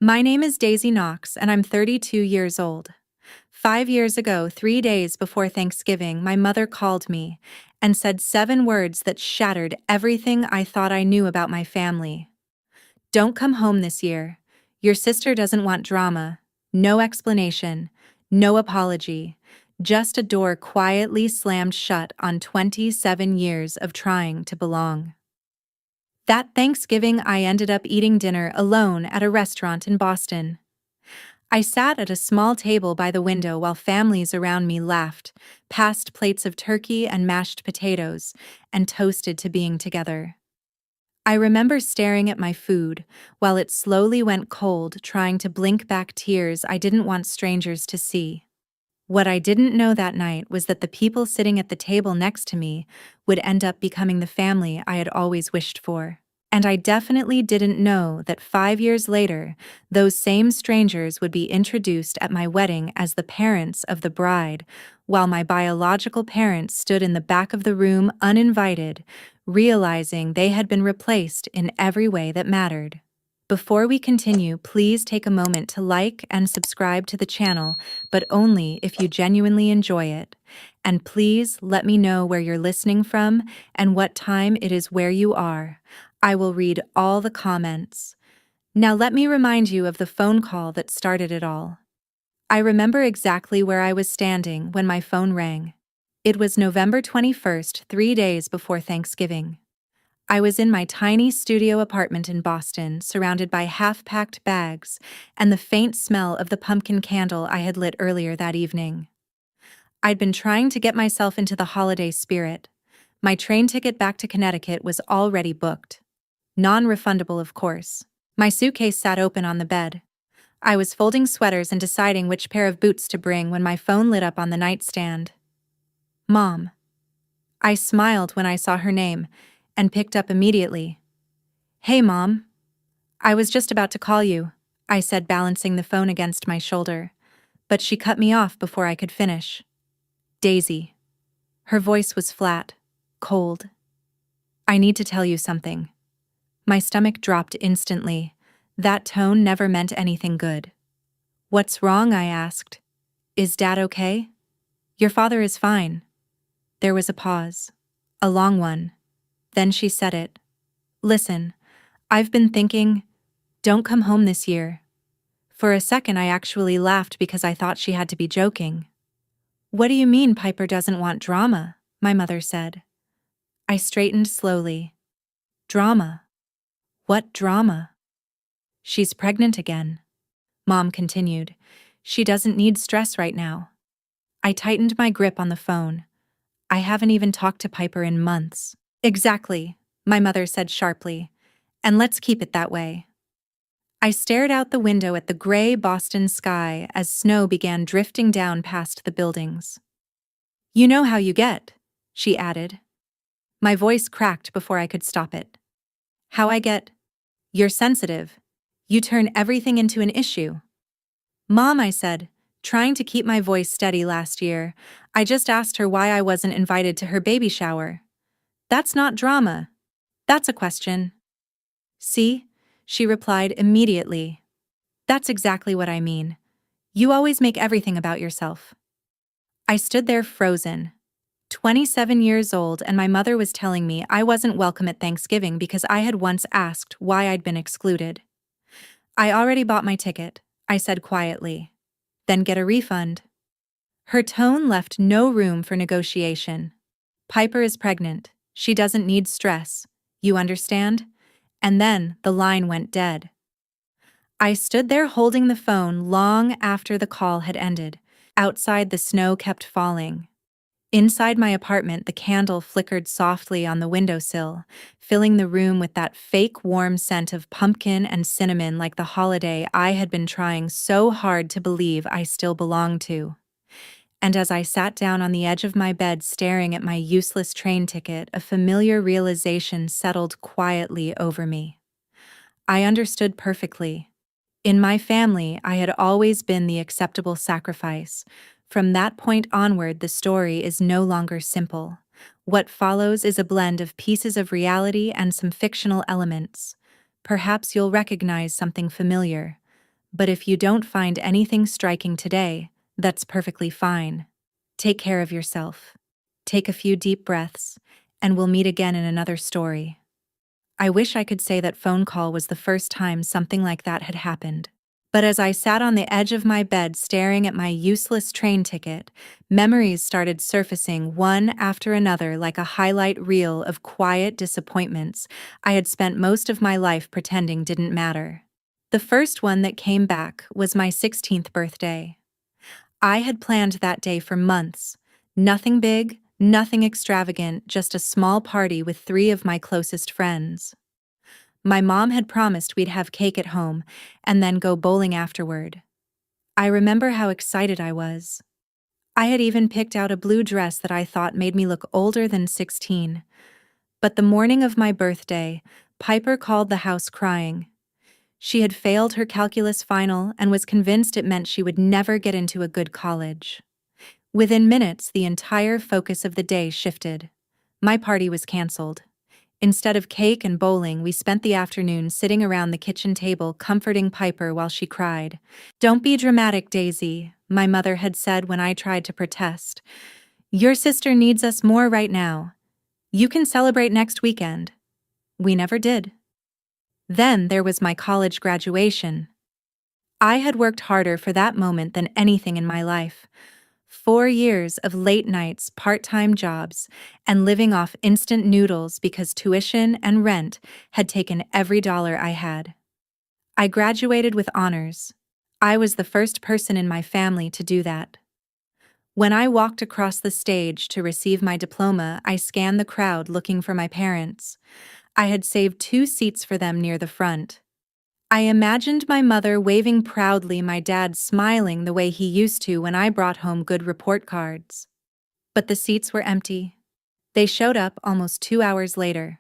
My name is Daisy Knox, and I'm 32 years old. 5 years ago, 3 days before Thanksgiving, my mother called me and said 7 words that shattered everything I thought I knew about my family. Don't come home this year. Your sister doesn't want drama. No explanation. No apology. Just a door quietly slammed shut on 27 years of trying to belong. That Thanksgiving, I ended up eating dinner alone at a restaurant in Boston. I sat at a small table by the window while families around me laughed, passed plates of turkey and mashed potatoes, and toasted to being together. I remember staring at my food while it slowly went cold, trying to blink back tears I didn't want strangers to see. What I didn't know that night was that the people sitting at the table next to me would end up becoming the family I had always wished for. And I definitely didn't know that 5 years later, those same strangers would be introduced at my wedding as the parents of the bride, while my biological parents stood in the back of the room uninvited, realizing they had been replaced in every way that mattered. Before we continue, please take a moment to like and subscribe to the channel, but only if you genuinely enjoy it. And please let me know where you're listening from and what time it is where you are. I will read all the comments. Now let me remind you of the phone call that started it all. I remember exactly where I was standing when my phone rang. It was November 21st, 3 days before Thanksgiving. I was in my tiny studio apartment in Boston, surrounded by half-packed bags and the faint smell of the pumpkin candle I had lit earlier that evening. I'd been trying to get myself into the holiday spirit. My train ticket back to Connecticut was already booked. Non-refundable, of course. My suitcase sat open on the bed. I was folding sweaters and deciding which pair of boots to bring when my phone lit up on the nightstand. Mom. I smiled when I saw her name and picked up immediately. Hey, Mom. I was just about to call you, I said, balancing the phone against my shoulder, but she cut me off before I could finish. Daisy. Her voice was flat, cold. I need to tell you something. My stomach dropped instantly. That tone never meant anything good. What's wrong? I asked. Is Dad okay? Your father is fine. There was a pause. A long one. Then she said it. Listen, I've been thinking, don't come home this year. For a second I actually laughed because I thought she had to be joking. What do you mean Piper doesn't want drama? My mother said. I straightened slowly. Drama? What drama? She's pregnant again. Mom continued. She doesn't need stress right now. I tightened my grip on the phone. I haven't even talked to Piper in months. Exactly, my mother said sharply. And let's keep it that way. I stared out the window at the gray Boston sky as snow began drifting down past the buildings. You know how you get, she added. My voice cracked before I could stop it. How I get? You're sensitive. You turn everything into an issue. Mom, I said, trying to keep my voice steady last year. I just asked her why I wasn't invited to her baby shower. That's not drama. That's a question. See? She replied immediately. That's exactly what I mean. You always make everything about yourself. I stood there frozen. 27 years old, and my mother was telling me I wasn't welcome at Thanksgiving because I had once asked why I'd been excluded. I already bought my ticket, I said quietly. Then get a refund. Her tone left no room for negotiation. Piper is pregnant. She doesn't need stress. You understand? And then the line went dead. I stood there holding the phone long after the call had ended. Outside, the snow kept falling. Inside my apartment, the candle flickered softly on the windowsill, filling the room with that fake warm scent of pumpkin and cinnamon, like the holiday I had been trying so hard to believe I still belonged to. And as I sat down on the edge of my bed staring at my useless train ticket, a familiar realization settled quietly over me. I understood perfectly. In my family, I had always been the acceptable sacrifice. From that point onward, the story is no longer simple. What follows is a blend of pieces of reality and some fictional elements. Perhaps you'll recognize something familiar. But if you don't find anything striking today, that's perfectly fine. Take care of yourself. Take a few deep breaths, and we'll meet again in another story. I wish I could say that phone call was the first time something like that had happened. But as I sat on the edge of my bed staring at my useless train ticket, memories started surfacing one after another like a highlight reel of quiet disappointments I had spent most of my life pretending didn't matter. The first one that came back was my 16th birthday. I had planned that day for months. Nothing big, nothing extravagant, just a small party with 3 of my closest friends. My mom had promised we'd have cake at home and then go bowling afterward. I remember how excited I was. I had even picked out a blue dress that I thought made me look older than 16. But the morning of my birthday, Piper called the house crying. She had failed her calculus final and was convinced it meant she would never get into a good college. Within minutes, the entire focus of the day shifted. My party was canceled. Instead of cake and bowling, we spent the afternoon sitting around the kitchen table comforting Piper while she cried. "Don't be dramatic, Daisy," my mother had said when I tried to protest. "Your sister needs us more right now. You can celebrate next weekend." We never did. Then there was my college graduation. I had worked harder for that moment than anything in my life. 4 years of late nights, part-time jobs, and living off instant noodles because tuition and rent had taken every dollar I had. I graduated with honors. I was the first person in my family to do that. When I walked across the stage to receive my diploma, I scanned the crowd looking for my parents. I had saved 2 seats for them near the front. I imagined my mother waving proudly, my dad smiling the way he used to when I brought home good report cards. But the seats were empty. They showed up almost 2 hours later.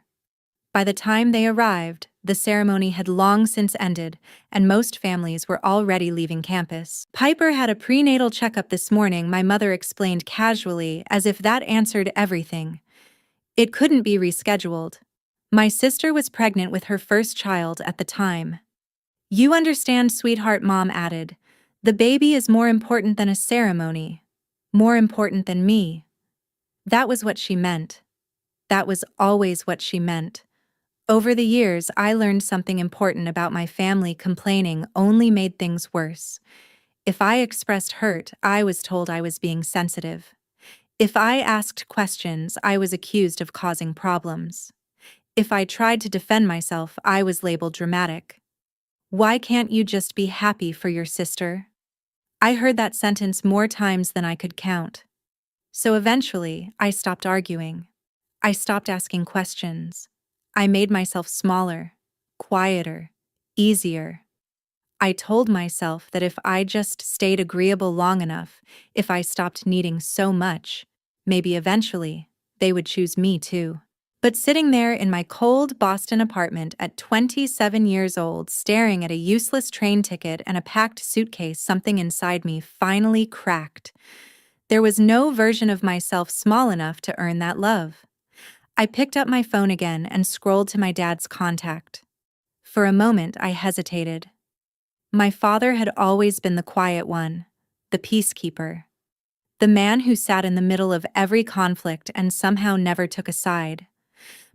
By the time they arrived, the ceremony had long since ended, and most families were already leaving campus. "Piper had a prenatal checkup this morning," my mother explained casually, as if that answered everything. It couldn't be rescheduled. My sister was pregnant with her first child at the time. "You understand, sweetheart," Mom added. "The baby is more important than a ceremony. More important than me." That was what she meant. That was always what she meant. Over the years, I learned something important about my family. Complaining only made things worse. If I expressed hurt, I was told I was being sensitive. If I asked questions, I was accused of causing problems. If I tried to defend myself, I was labeled dramatic. "Why can't you just be happy for your sister?" I heard that sentence more times than I could count. So eventually, I stopped arguing. I stopped asking questions. I made myself smaller, quieter, easier. I told myself that if I just stayed agreeable long enough, if I stopped needing so much, maybe eventually, they would choose me too. But sitting there in my cold Boston apartment at 27 years old, staring at a useless train ticket and a packed suitcase, something inside me finally cracked. There was no version of myself small enough to earn that love. I picked up my phone again and scrolled to my dad's contact. For a moment, I hesitated. My father had always been the quiet one, the peacekeeper, the man who sat in the middle of every conflict and somehow never took a side.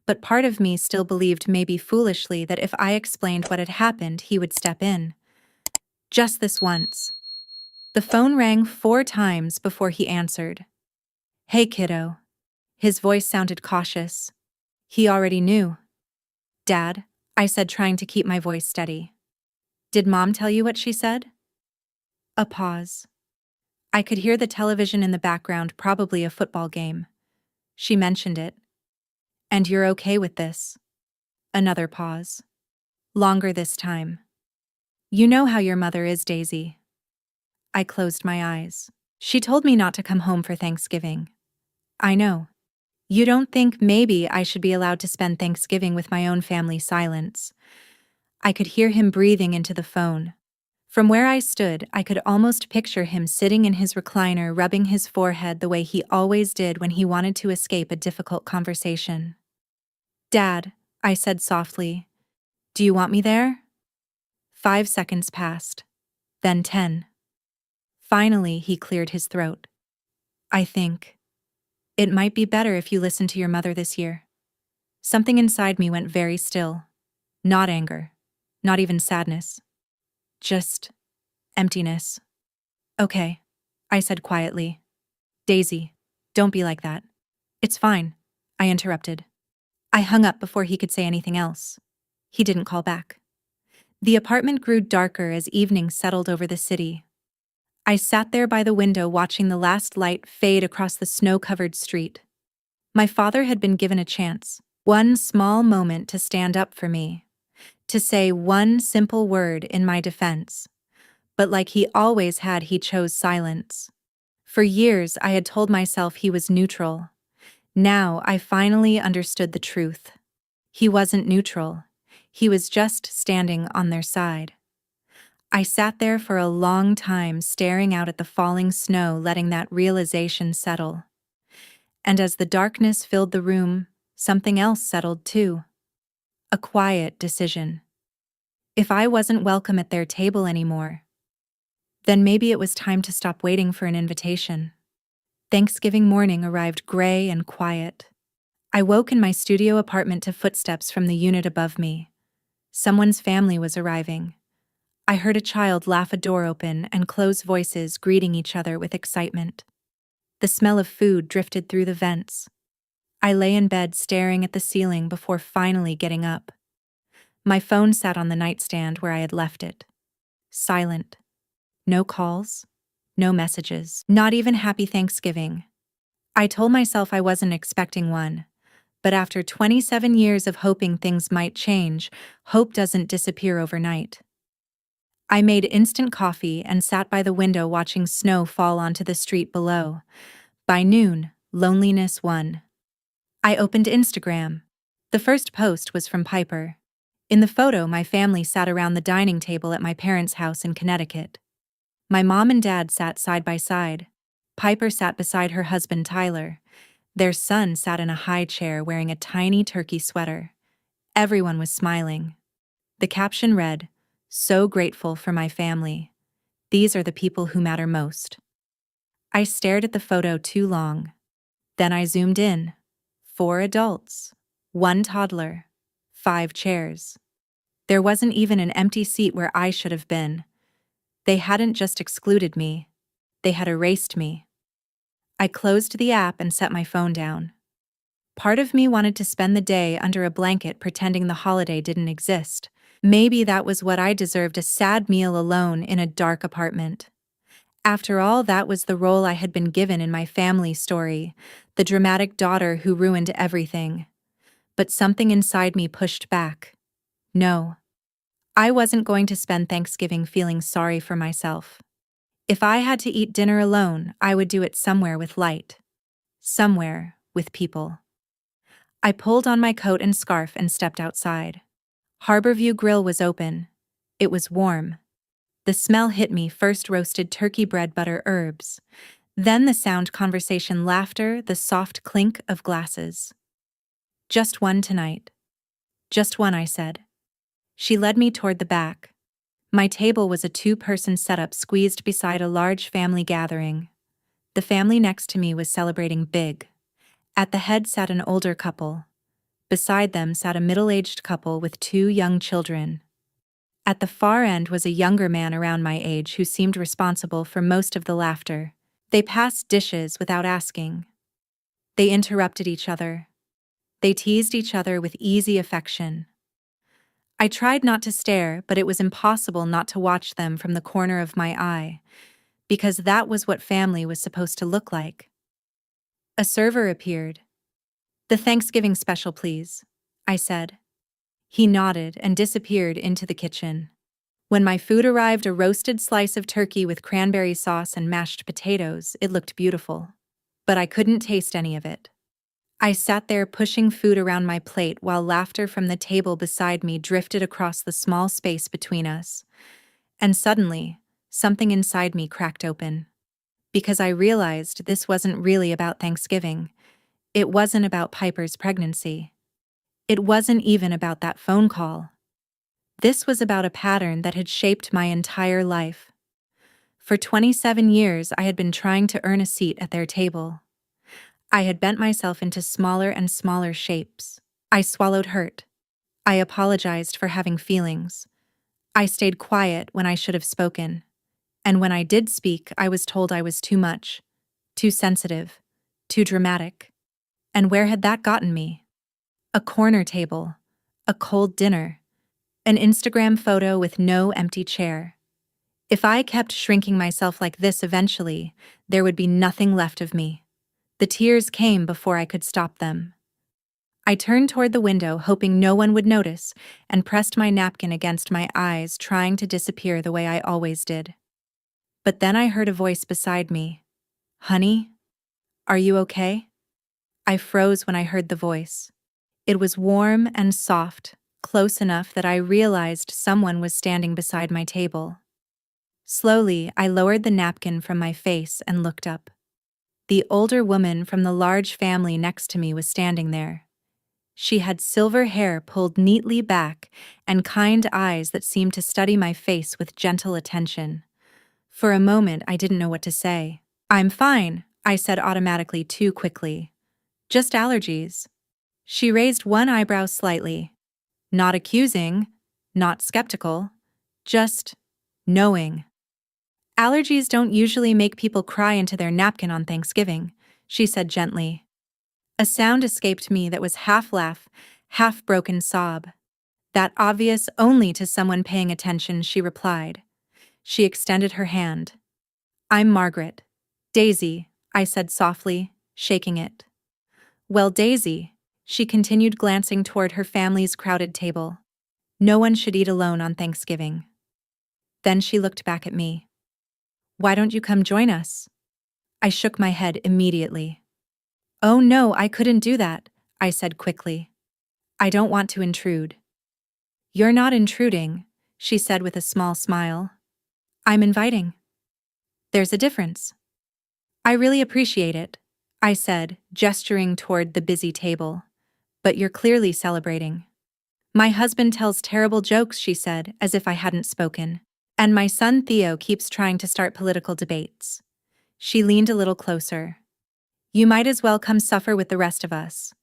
But part of me still believed, maybe foolishly, that if I explained what had happened, he would step in. Just this once. The phone rang 4 times before he answered. "Hey, kiddo." His voice sounded cautious. He already knew. "Dad," I said, trying to keep my voice steady. "Did Mom tell you what she said?" A pause. I could hear the television in the background, probably a football game. "She mentioned it. And you're okay with this?" Another pause. Longer this time. "You know how your mother is, Daisy." I closed my eyes. "She told me not to come home for Thanksgiving." "I know. You don't think maybe I should be allowed to spend Thanksgiving with my own family?" Silence. I could hear him breathing into the phone. From where I stood, I could almost picture him sitting in his recliner, rubbing his forehead the way he always did when he wanted to escape a difficult conversation. "Dad," I said softly, "do you want me there?" 5 seconds passed. then 10. Finally, he cleared his throat. I think it might be better if you listen to your mother this year. Something inside me went very still. Not anger. Not even sadness. Just emptiness. Okay, I said quietly. Daisy, don't be like that. It's fine, I interrupted. I hung up before he could say anything else. He didn't call back. The apartment grew darker as evening settled over the city. I sat there by the window watching the last light fade across the snow-covered street. My father had been given a chance, one small moment to stand up for me, to say one simple word in my defense. But like he always had, he chose silence. For years, I had told myself he was neutral. Now, I finally understood the truth. He wasn't neutral. He was just standing on their side. I sat there for a long time, staring out at the falling snow, letting that realization settle. And as the darkness filled the room, something else settled too. A quiet decision. If I wasn't welcome at their table anymore, then maybe it was time to stop waiting for an invitation. Thanksgiving morning arrived gray and quiet. I woke in my studio apartment to footsteps from the unit above me. Someone's family was arriving. I heard a child laugh, a door open, and close voices greeting each other with excitement. The smell of food drifted through the vents. I lay in bed staring at the ceiling before finally getting up. My phone sat on the nightstand where I had left it. Silent. No calls. No messages. Not even happy Thanksgiving. I told myself I wasn't expecting one. But after 27 years of hoping things might change, hope doesn't disappear overnight. I made instant coffee and sat by the window watching snow fall onto the street below. By noon, loneliness won. I opened Instagram. The first post was from Piper. In the photo, my family sat around the dining table at my parents' house in Connecticut. My mom and dad sat side by side. Piper sat beside her husband Tyler. Their son sat in a high chair wearing a tiny turkey sweater. Everyone was smiling. The caption read, "So grateful for my family. These are the people who matter most." I stared at the photo too long. Then I zoomed in. 4 adults, 1 toddler, 5 chairs. There wasn't even an empty seat where I should have been. They hadn't just excluded me. They had erased me. I closed the app and set my phone down. Part of me wanted to spend the day under a blanket pretending the holiday didn't exist. Maybe that was what I deserved, a sad meal alone in a dark apartment. After all, that was the role I had been given in my family story, the dramatic daughter who ruined everything. But something inside me pushed back. No. I wasn't going to spend Thanksgiving feeling sorry for myself. If I had to eat dinner alone, I would do it somewhere with light. Somewhere with people. I pulled on my coat and scarf and stepped outside. Harborview Grill was open. It was warm. The smell hit me, first roasted turkey, bread, butter, herbs. Then the sound, conversation, laughter, the soft clink of glasses. "Just one tonight." "Just one," I said. She led me toward the back. My table was a 2-person setup squeezed beside a large family gathering. The family next to me was celebrating big. At the head sat an older couple. Beside them sat a middle-aged couple with 2 young children. At the far end was a younger man around my age who seemed responsible for most of the laughter. They passed dishes without asking. They interrupted each other. They teased each other with easy affection. I tried not to stare, but it was impossible not to watch them from the corner of my eye, because that was what family was supposed to look like. A server appeared. "The Thanksgiving special, please," I said. He nodded and disappeared into the kitchen. When my food arrived, a roasted slice of turkey with cranberry sauce and mashed potatoes, it looked beautiful. But I couldn't taste any of it. I sat there pushing food around my plate while laughter from the table beside me drifted across the small space between us. And suddenly, something inside me cracked open. Because I realized this wasn't really about Thanksgiving. It wasn't about Piper's pregnancy. It wasn't even about that phone call. This was about a pattern that had shaped my entire life. For 27 years, I had been trying to earn a seat at their table. I had bent myself into smaller and smaller shapes. I swallowed hurt. I apologized for having feelings. I stayed quiet when I should have spoken. And when I did speak, I was told I was too much, too sensitive, too dramatic. And where had that gotten me? A corner table, a cold dinner, an Instagram photo with no empty chair. If I kept shrinking myself like this eventually, there would be nothing left of me. The tears came before I could stop them. I turned toward the window, hoping no one would notice, and pressed my napkin against my eyes, trying to disappear the way I always did. But then I heard a voice beside me. "Honey, are you okay?" I froze when I heard the voice. It was warm and soft, close enough that I realized someone was standing beside my table. Slowly, I lowered the napkin from my face and looked up. The older woman from the large family next to me was standing there. She had silver hair pulled neatly back and kind eyes that seemed to study my face with gentle attention. For a moment, I didn't know what to say. "I'm fine," I said automatically too quickly. "Just allergies." She raised one eyebrow slightly. Not accusing, not skeptical, just knowing. "Allergies don't usually make people cry into their napkin on Thanksgiving," she said gently. A sound escaped me that was half laugh, half broken sob. "That obvious only to someone paying attention," she replied. She extended her hand. "I'm Margaret. Daisy," I said softly, shaking it. "Well, Daisy," she continued, glancing toward her family's crowded table. "No one should eat alone on Thanksgiving." Then she looked back at me. "Why don't you come join us?" I shook my head immediately. "Oh no, I couldn't do that," I said quickly. "I don't want to intrude." "You're not intruding," she said with a small smile. "I'm inviting." "There's a difference." "I really appreciate it," I said, gesturing toward the busy table. "But you're clearly celebrating." "My husband tells terrible jokes," she said, as if I hadn't spoken. "And my son Theo keeps trying to start political debates." She leaned a little closer. "You might as well come suffer with the rest of us."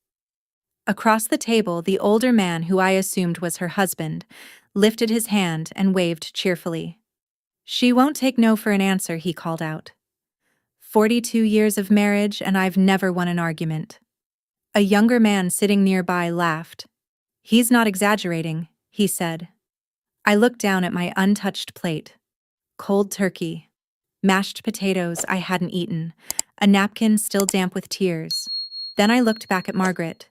Across the table, the older man, who I assumed was her husband, lifted his hand and waved cheerfully. "She won't take no for an answer," he called out. 42 years of marriage, and I've never won an argument." A younger man sitting nearby laughed. "He's not exaggerating," he said. I looked down at my untouched plate. Cold turkey, mashed potatoes I hadn't eaten, a napkin still damp with tears. Then I looked back at Margaret.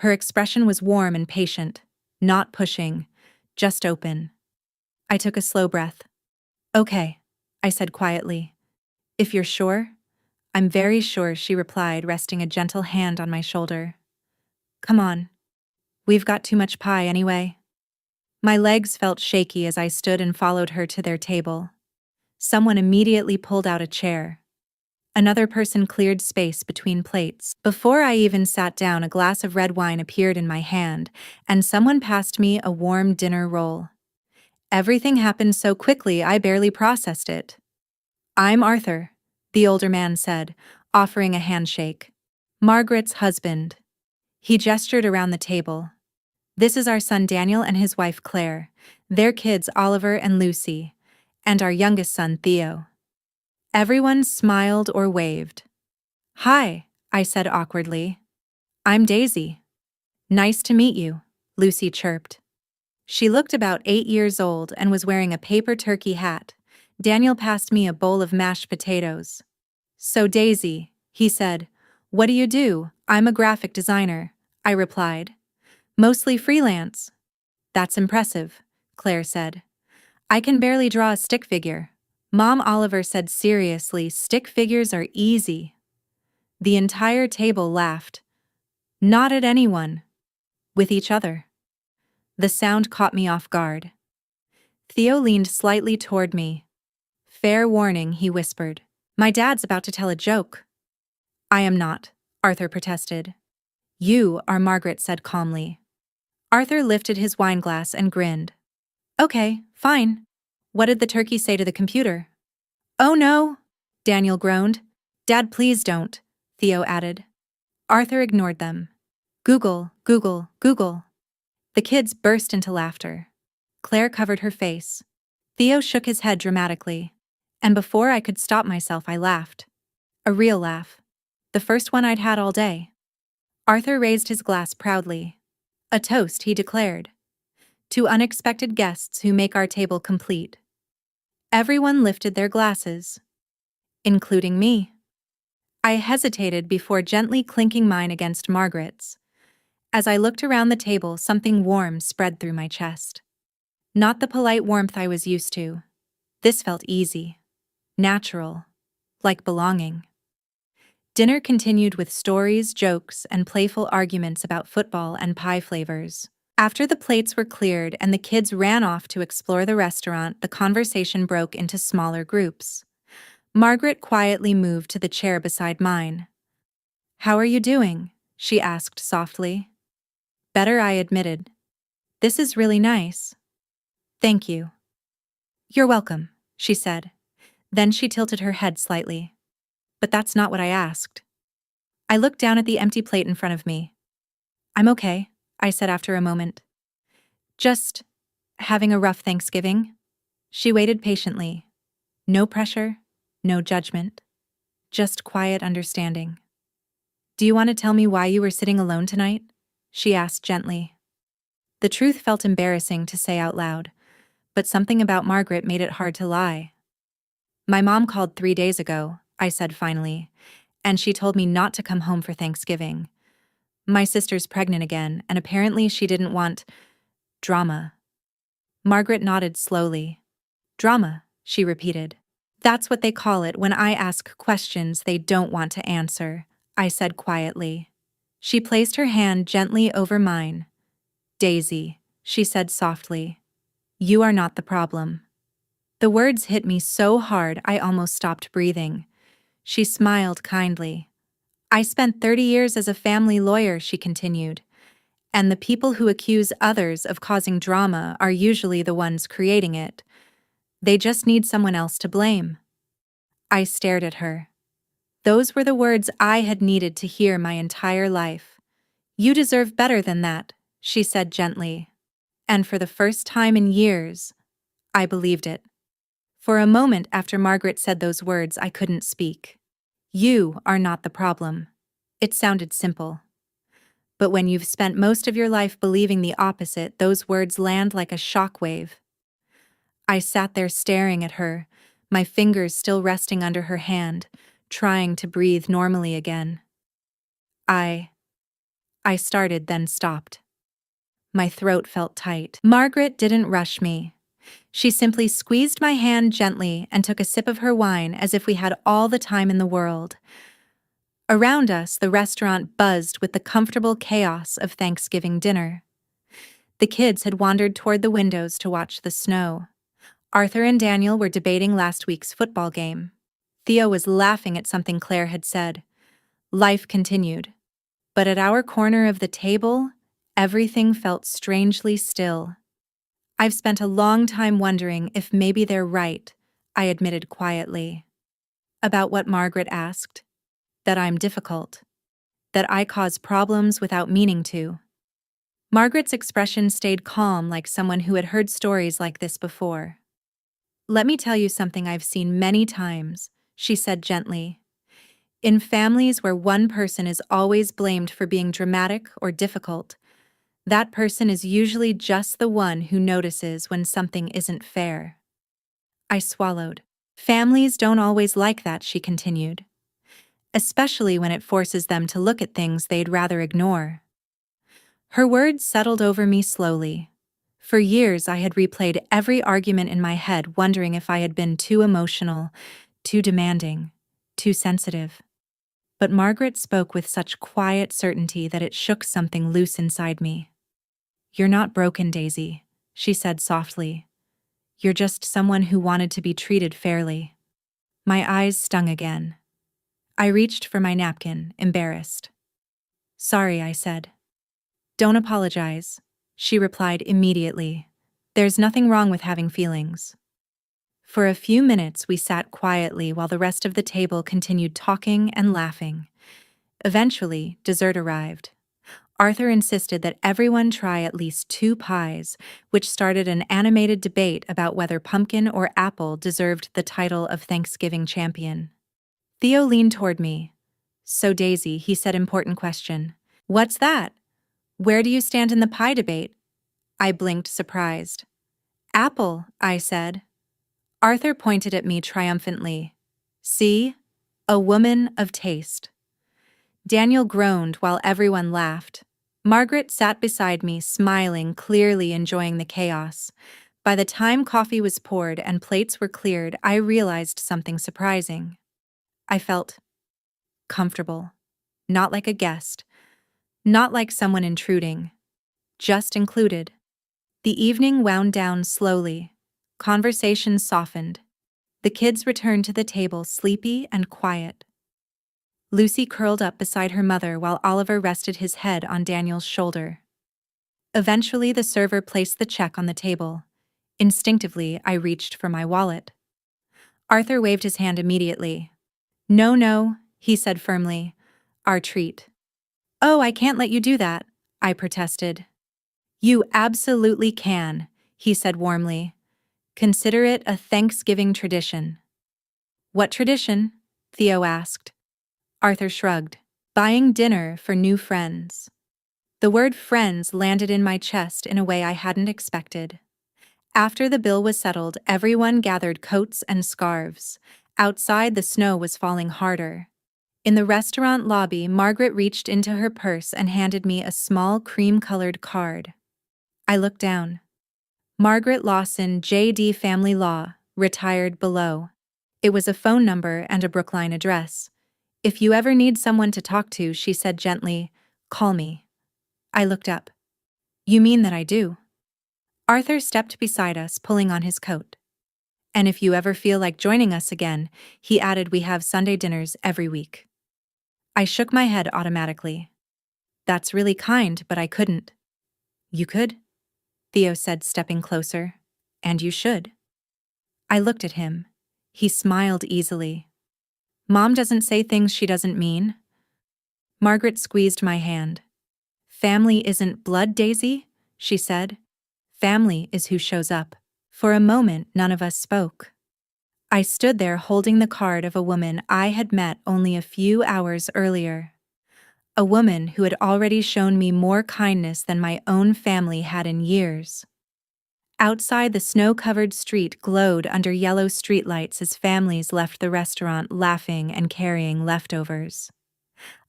Her expression was warm and patient, not pushing, just open. I took a slow breath. "Okay," I said quietly. "If you're sure?" "I'm very sure," she replied, resting a gentle hand on my shoulder. "Come on. We've got too much pie anyway." My legs felt shaky as I stood and followed her to their table. Someone immediately pulled out a chair. Another person cleared space between plates. Before I even sat down, a glass of red wine appeared in my hand, and someone passed me a warm dinner roll. Everything happened so quickly I barely processed it. "I'm Arthur," the older man said, offering a handshake. "Margaret's husband." He gestured around the table. "This is our son Daniel and his wife Claire, their kids Oliver and Lucy, and our youngest son Theo." Everyone smiled or waved. "Hi," I said awkwardly. "I'm Daisy." "Nice to meet you," Lucy chirped. She looked about 8 years old and was wearing a paper turkey hat. Daniel passed me a bowl of mashed potatoes. "So Daisy," he said, "what do you do?" "I'm a graphic designer," I replied. "Mostly freelance." "That's impressive," Claire said. "I can barely draw a stick figure." Mom Oliver said seriously, "Stick figures are easy." The entire table laughed. Not at anyone. With each other. The sound caught me off guard. Theo leaned slightly toward me. "Fair warning," he whispered. "My dad's about to tell a joke." "I am not," Arthur protested. "You are," Margaret said calmly. Arthur lifted his wineglass and grinned. "Okay, fine. What did the turkey say to the computer?" Oh no! Daniel groaned. Dad, please don't, Theo added. Arthur ignored them. Google, Google, Google. The kids burst into laughter. Claire covered her face. Theo shook his head dramatically. And before I could stop myself, I laughed. A real laugh. The first one I'd had all day. Arthur raised his glass proudly. A toast, he declared. To unexpected guests who make our table complete. Everyone lifted their glasses. Including me. I hesitated before gently clinking mine against Margaret's. As I looked around the table, something warm spread through my chest. Not the polite warmth I was used to. This felt easy. Natural. Like belonging. Dinner continued with stories, jokes, and playful arguments about football and pie flavors. After the plates were cleared and the kids ran off to explore the restaurant, the conversation broke into smaller groups. Margaret quietly moved to the chair beside mine. How are you doing? She asked softly. Better, I admitted. This is really nice. Thank you. You're welcome, she said. Then she tilted her head slightly. But that's not what I asked. I looked down at the empty plate in front of me. I'm okay, I said after a moment. Just having a rough Thanksgiving? She waited patiently. No pressure, no judgment. Just quiet understanding. Do you want to tell me why you were sitting alone tonight? She asked gently. The truth felt embarrassing to say out loud, but something about Margaret made it hard to lie. My mom called 3 days ago, I said finally, and she told me not to come home for Thanksgiving. My sister's pregnant again, and apparently she didn't want drama. Margaret nodded slowly. Drama, she repeated. That's what they call it when I ask questions they don't want to answer, I said quietly. She placed her hand gently over mine. Daisy, she said softly. You are not the problem. The words hit me so hard I almost stopped breathing. She smiled kindly. I spent 30 years as a family lawyer, she continued. And the people who accuse others of causing drama are usually the ones creating it. They just need someone else to blame. I stared at her. Those were the words I had needed to hear my entire life. You deserve better than that, she said gently. And for the first time in years, I believed it. For a moment after Margaret said those words, I couldn't speak. You are not the problem. It sounded simple. But when you've spent most of your life believing the opposite, those words land like a shockwave. I sat there staring at her, my fingers still resting under her hand, trying to breathe normally again. I started, then stopped. My throat felt tight. Margaret didn't rush me. She simply squeezed my hand gently and took a sip of her wine as if we had all the time in the world. Around us, the restaurant buzzed with the comfortable chaos of Thanksgiving dinner. The kids had wandered toward the windows to watch the snow. Arthur and Daniel were debating last week's football game. Theo was laughing at something Claire had said. Life continued. But at our corner of the table, everything felt strangely still. I've spent a long time wondering if maybe they're right, I admitted quietly. About what Margaret asked. That I'm difficult. That I cause problems without meaning to. Margaret's expression stayed calm, like someone who had heard stories like this before. Let me tell you something I've seen many times, she said gently. In families where one person is always blamed for being dramatic or difficult, that person is usually just the one who notices when something isn't fair. I swallowed. Families don't always like that, she continued. Especially when it forces them to look at things they'd rather ignore. Her words settled over me slowly. For years I had replayed every argument in my head, wondering if I had been too emotional, too demanding, too sensitive. But Margaret spoke with such quiet certainty that it shook something loose inside me. You're not broken, Daisy, she said softly. You're just someone who wanted to be treated fairly. My eyes stung again. I reached for my napkin, embarrassed. Sorry, I said. Don't apologize, she replied immediately. There's nothing wrong with having feelings. For a few minutes, we sat quietly while the rest of the table continued talking and laughing. Eventually, dessert arrived. Arthur insisted that everyone try at least 2 pies, which started an animated debate about whether pumpkin or apple deserved the title of Thanksgiving champion. Theo leaned toward me. "So, Daisy," he said, important question. "What's that? Where do you stand in the pie debate?" I blinked, surprised. "Apple," I said. Arthur pointed at me triumphantly. "See? A woman of taste." Daniel groaned while everyone laughed. Margaret sat beside me, smiling, clearly enjoying the chaos. By the time coffee was poured and plates were cleared, I realized something surprising. I felt comfortable. Not like a guest. Not like someone intruding. Just included. The evening wound down slowly. Conversation softened. The kids returned to the table sleepy and quiet. Lucy curled up beside her mother while Oliver rested his head on Daniel's shoulder. Eventually, the server placed the check on the table. Instinctively, I reached for my wallet. Arthur waved his hand immediately. "No, no," he said firmly. "Our treat." "Oh, I can't let you do that," I protested. "You absolutely can," he said warmly. "Consider it a Thanksgiving tradition." "What tradition?" Theo asked. Arthur shrugged. "Buying dinner for new friends." The word friends landed in my chest in a way I hadn't expected. After the bill was settled, everyone gathered coats and scarves. Outside, the snow was falling harder. In the restaurant lobby, Margaret reached into her purse and handed me a small cream-colored card. I looked down. Margaret Lawson, J.D. Family Law, retired below. It was a phone number and a Brookline address. "If you ever need someone to talk to," she said gently, "call me." I looked up. "You mean that I do?" Arthur stepped beside us, pulling on his coat. "And if you ever feel like joining us again," he added, "we have Sunday dinners every week." I shook my head automatically. "That's really kind, but I couldn't." "You could?" Theo said, stepping closer. "And you should." I looked at him. He smiled easily. "Mom doesn't say things she doesn't mean." Margaret squeezed my hand. "Family isn't blood, Daisy," she said. "Family is who shows up." For a moment, none of us spoke. I stood there holding the card of a woman I had met only a few hours earlier. A woman who had already shown me more kindness than my own family had in years. Outside, the snow-covered street glowed under yellow streetlights as families left the restaurant laughing and carrying leftovers.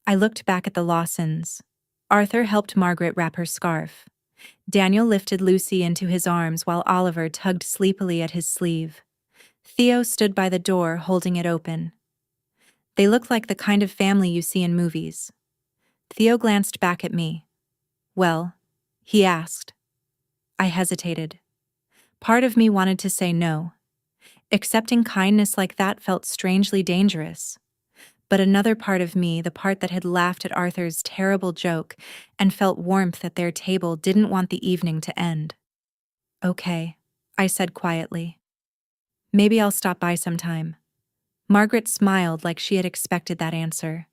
I looked back at the Lawsons. Arthur helped Margaret wrap her scarf. Daniel lifted Lucy into his arms while Oliver tugged sleepily at his sleeve. Theo stood by the door holding it open. They looked like the kind of family you see in movies. Theo glanced back at me. "Well?" he asked. I hesitated. Part of me wanted to say no. Accepting kindness like that felt strangely dangerous. But another part of me, the part that had laughed at Arthur's terrible joke and felt warmth at their table, didn't want the evening to end. "Okay," I said quietly. "Maybe I'll stop by sometime." Margaret smiled like she had expected that answer.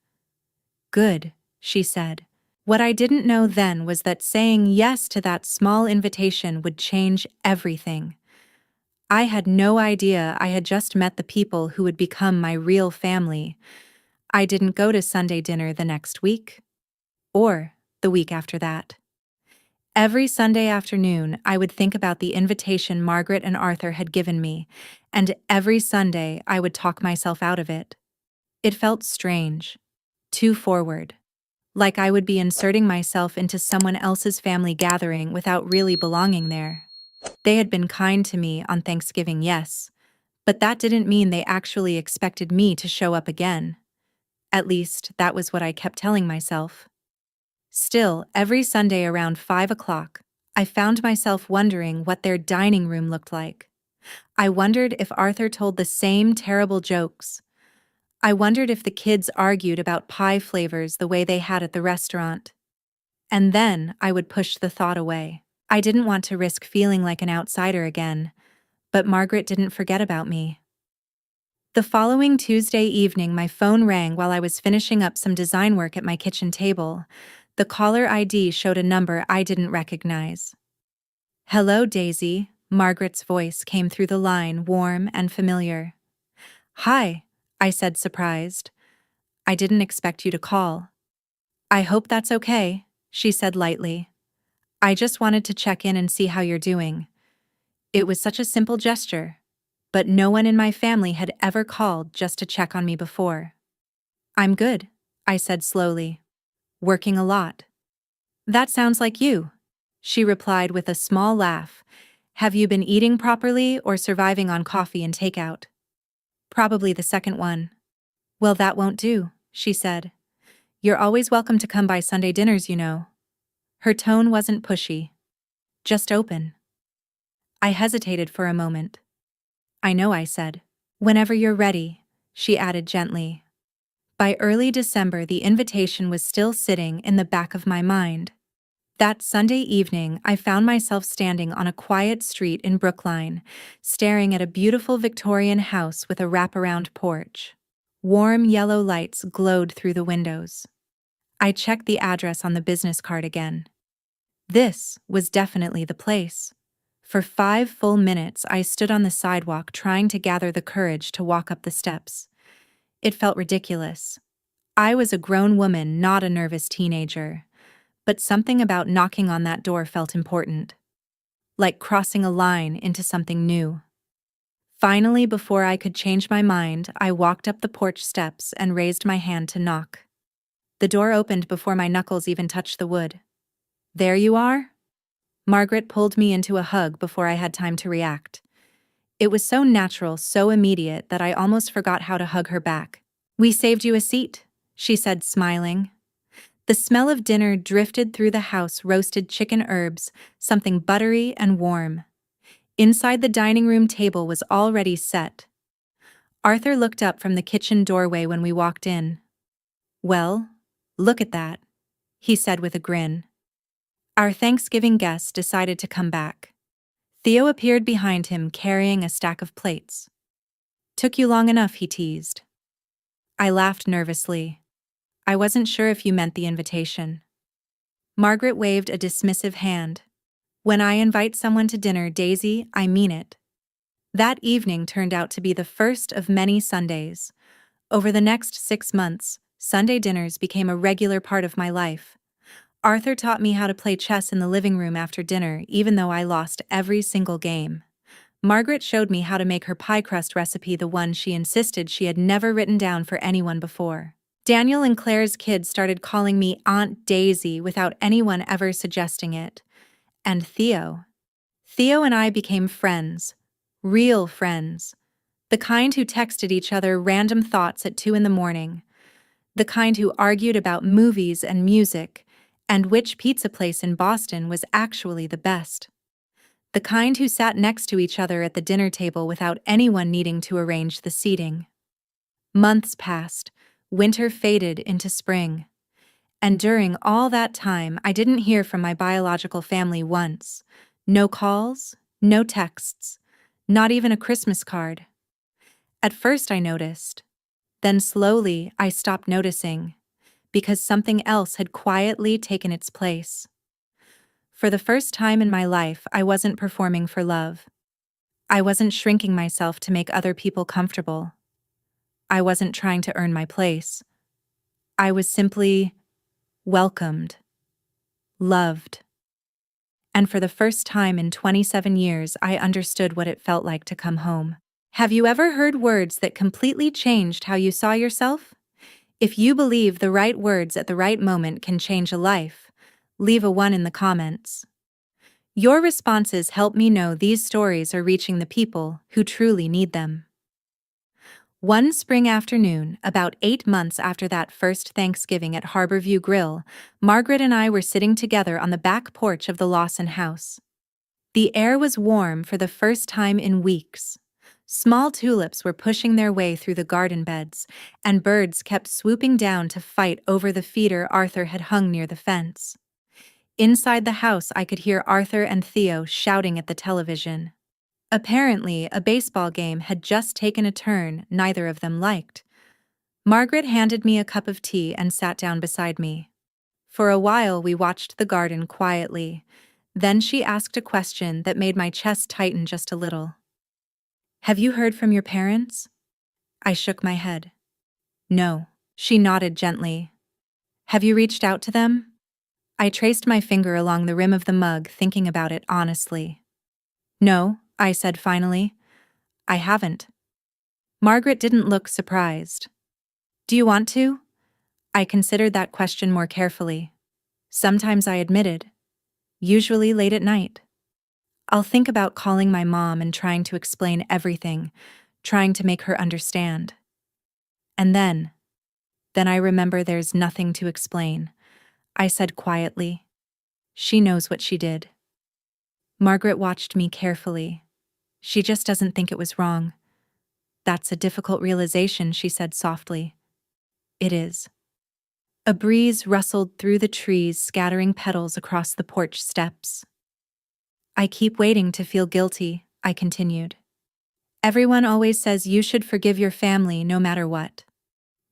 "Good," she said. What I didn't know then was that saying yes to that small invitation would change everything. I had no idea I had just met the people who would become my real family. I didn't go to Sunday dinner the next week, or the week after that. Every Sunday afternoon, I would think about the invitation Margaret and Arthur had given me, and every Sunday I would talk myself out of it. It felt strange, too forward, like I would be inserting myself into someone else's family gathering without really belonging there. They had been kind to me on Thanksgiving, yes, but that didn't mean they actually expected me to show up again. At least, that was what I kept telling myself. Still, every Sunday around 5 o'clock, I found myself wondering what their dining room looked like. I wondered if Arthur told the same terrible jokes. I wondered if the kids argued about pie flavors the way they had at the restaurant. And then I would push the thought away. I didn't want to risk feeling like an outsider again, But Margaret didn't forget about me. The following Tuesday evening, my phone rang while I was finishing up some design work at my kitchen table. The caller ID showed a number I didn't recognize. "Hello, Daisy," Margaret's voice came through the line, warm and familiar. "Hi," I said, surprised. "I didn't expect you to call." "I hope that's okay," she said lightly. "I just wanted to check in and see how you're doing." It was such a simple gesture, but no one in my family had ever called just to check on me before. "I'm good," I said slowly. "Working a lot." "That sounds like you," she replied with a small laugh. "Have you been eating properly or surviving on coffee and takeout?" "Probably the second one." "Well, that won't do," she said. "You're always welcome to come by Sunday dinners, you know." Her tone wasn't pushy, just open. I hesitated for a moment. "I know," I said. "Whenever you're ready," she added gently. By early December, the invitation was still sitting in the back of my mind. That Sunday evening, I found myself standing on a quiet street in Brookline, staring at a beautiful Victorian house with a wraparound porch. Warm yellow lights glowed through the windows. I checked the address on the business card again. This was definitely the place. For 5 full minutes, I stood on the sidewalk trying to gather the courage to walk up the steps. It felt ridiculous. I was a grown woman, not a nervous teenager. But something about knocking on that door felt important. Like crossing a line into something new. Finally, before I could change my mind, I walked up the porch steps and raised my hand to knock. The door opened before my knuckles even touched the wood. "There you are?" Margaret pulled me into a hug before I had time to react. It was so natural, so immediate, that I almost forgot how to hug her back. "We saved you a seat," she said, smiling. The smell of dinner drifted through the house, roasted chicken herbs, something buttery and warm. Inside, the dining room table was already set. Arthur looked up from the kitchen doorway when we walked in. "Well, look at that," he said with a grin. Our Thanksgiving guest decided to come back. Theo appeared behind him carrying a stack of plates. "Took you long enough," he teased. I laughed nervously. "I wasn't sure if you meant the invitation." Margaret waved a dismissive hand. "When I invite someone to dinner, Daisy, I mean it." That evening turned out to be the first of many Sundays. Over the next 6 months, Sunday dinners became a regular part of my life. Arthur taught me how to play chess in the living room after dinner, even though I lost every single game. Margaret showed me how to make her pie crust recipe, the one she insisted she had never written down for anyone before. Daniel and Claire's kids started calling me Aunt Daisy without anyone ever suggesting it. And Theo. Theo and I became friends. Real friends. The kind who texted each other random thoughts at 2 in the morning. The kind who argued about movies and music, and which pizza place in Boston was actually the best. The kind who sat next to each other at the dinner table without anyone needing to arrange the seating. Months passed. Winter faded into spring. And during all that time, I didn't hear from my biological family once. No calls, no texts, not even a Christmas card. At first I noticed. Then slowly I stopped noticing, because something else had quietly taken its place. For the first time in my life, I wasn't performing for love. I wasn't shrinking myself to make other people comfortable. I wasn't trying to earn my place. I was simply welcomed, loved. And for the first time in 27 years, I understood what it felt like to come home. Have you ever heard words that completely changed how you saw yourself? If you believe the right words at the right moment can change a life, leave a 1 in the comments. Your responses help me know these stories are reaching the people who truly need them. One spring afternoon, about 8 months after that first Thanksgiving at Harborview Grill, Margaret and I were sitting together on the back porch of the Lawson house. The air was warm for the first time in weeks. Small tulips were pushing their way through the garden beds, and birds kept swooping down to fight over the feeder Arthur had hung near the fence. Inside the house, I could hear Arthur and Theo shouting at the television. Apparently, a baseball game had just taken a turn neither of them liked. Margaret handed me a cup of tea and sat down beside me. For a while, we watched the garden quietly. Then she asked a question that made my chest tighten just a little. "Have you heard from your parents?" I shook my head. "No." She nodded gently. "Have you reached out to them?" I traced my finger along the rim of the mug, thinking about it honestly. "No," I said finally. "I haven't." Margaret didn't look surprised. "Do you want to?" I considered that question more carefully. Sometimes I admitted. Usually late at night. I'll think about calling my mom and trying to explain everything, trying to make her understand. And then I remember there's nothing to explain. I said quietly. "She knows what she did." Margaret watched me carefully. "She just doesn't think it was wrong." "That's a difficult realization," she said softly. "It is." A breeze rustled through the trees, scattering petals across the porch steps. "I keep waiting to feel guilty," I continued. "Everyone always says you should forgive your family no matter what.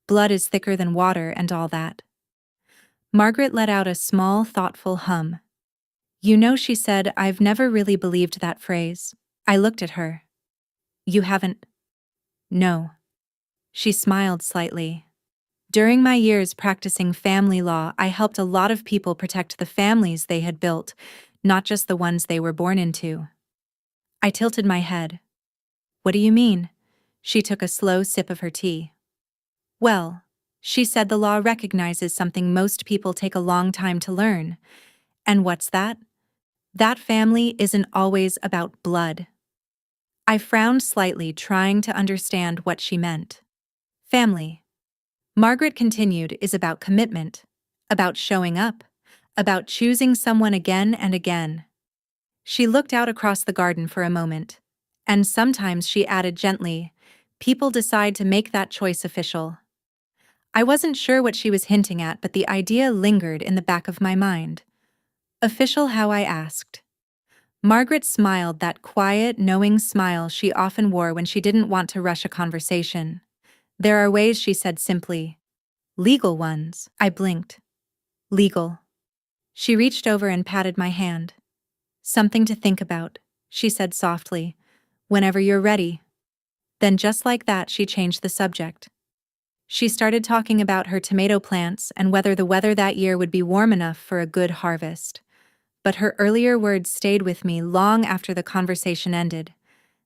Blood is thicker than water and all that." Margaret let out a small, thoughtful hum. "You know," she said, "I've never really believed that phrase." I looked at her. "You haven't?" "No." She smiled slightly. "During my years practicing family law, I helped a lot of people protect the families they had built, not just the ones they were born into." I tilted my head. "What do you mean?" She took a slow sip of her tea. "Well," she said, "the law recognizes something most people take a long time to learn. And what's that? That family isn't always about blood." I frowned slightly, trying to understand what she meant. "Family," Margaret continued, "is about commitment, about showing up, about choosing someone again and again." She looked out across the garden for a moment, and sometimes she added gently, "People decide to make that choice official." I wasn't sure what she was hinting at, but the idea lingered in the back of my mind. "Official how?" I asked. Margaret smiled, that quiet, knowing smile she often wore when she didn't want to rush a conversation. "There are ways," she said simply. "Legal ones." I blinked. "Legal." She reached over and patted my hand. "Something to think about," she said softly. "Whenever you're ready." Then just like that, she changed the subject. She started talking about her tomato plants and whether the weather that year would be warm enough for a good harvest. But her earlier words stayed with me long after the conversation ended.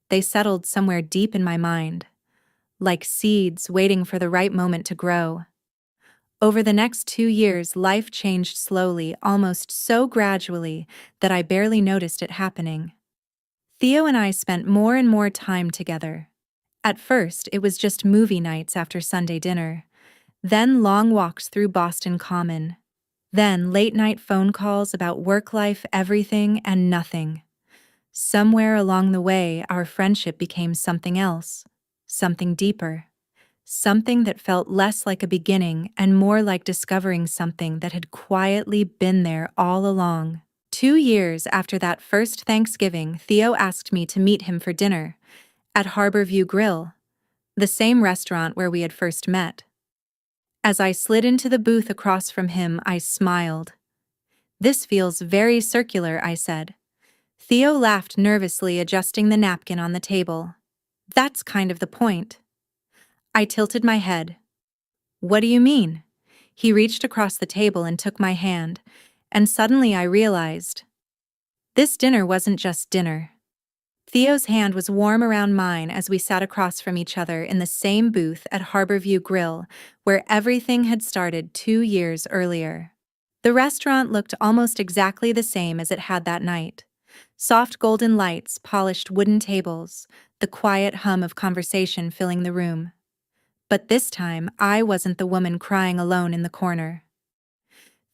They settled somewhere deep in my mind, like seeds waiting for the right moment to grow. Over the next 2 years, life changed slowly, almost so gradually that I barely noticed it happening. Theo and I spent more and more time together. At first, it was just movie nights after Sunday dinner, then long walks through Boston Common, then late-night phone calls about work life, everything and nothing. Somewhere along the way, our friendship became something else, something deeper, something that felt less like a beginning and more like discovering something that had quietly been there all along. 2 years after that first Thanksgiving, Theo asked me to meet him for dinner at Harborview Grill, the same restaurant where we had first met. As I slid into the booth across from him, I smiled. "This feels very circular," I said. Theo laughed nervously, adjusting the napkin on the table. "That's kind of the point." I tilted my head. "What do you mean?" He reached across the table and took my hand, and suddenly I realized. This dinner wasn't just dinner. Theo's hand was warm around mine as we sat across from each other in the same booth at Harborview Grill, where everything had started 2 years earlier. The restaurant looked almost exactly the same as it had that night. Soft golden lights, polished wooden tables, the quiet hum of conversation filling the room. But this time, I wasn't the woman crying alone in the corner.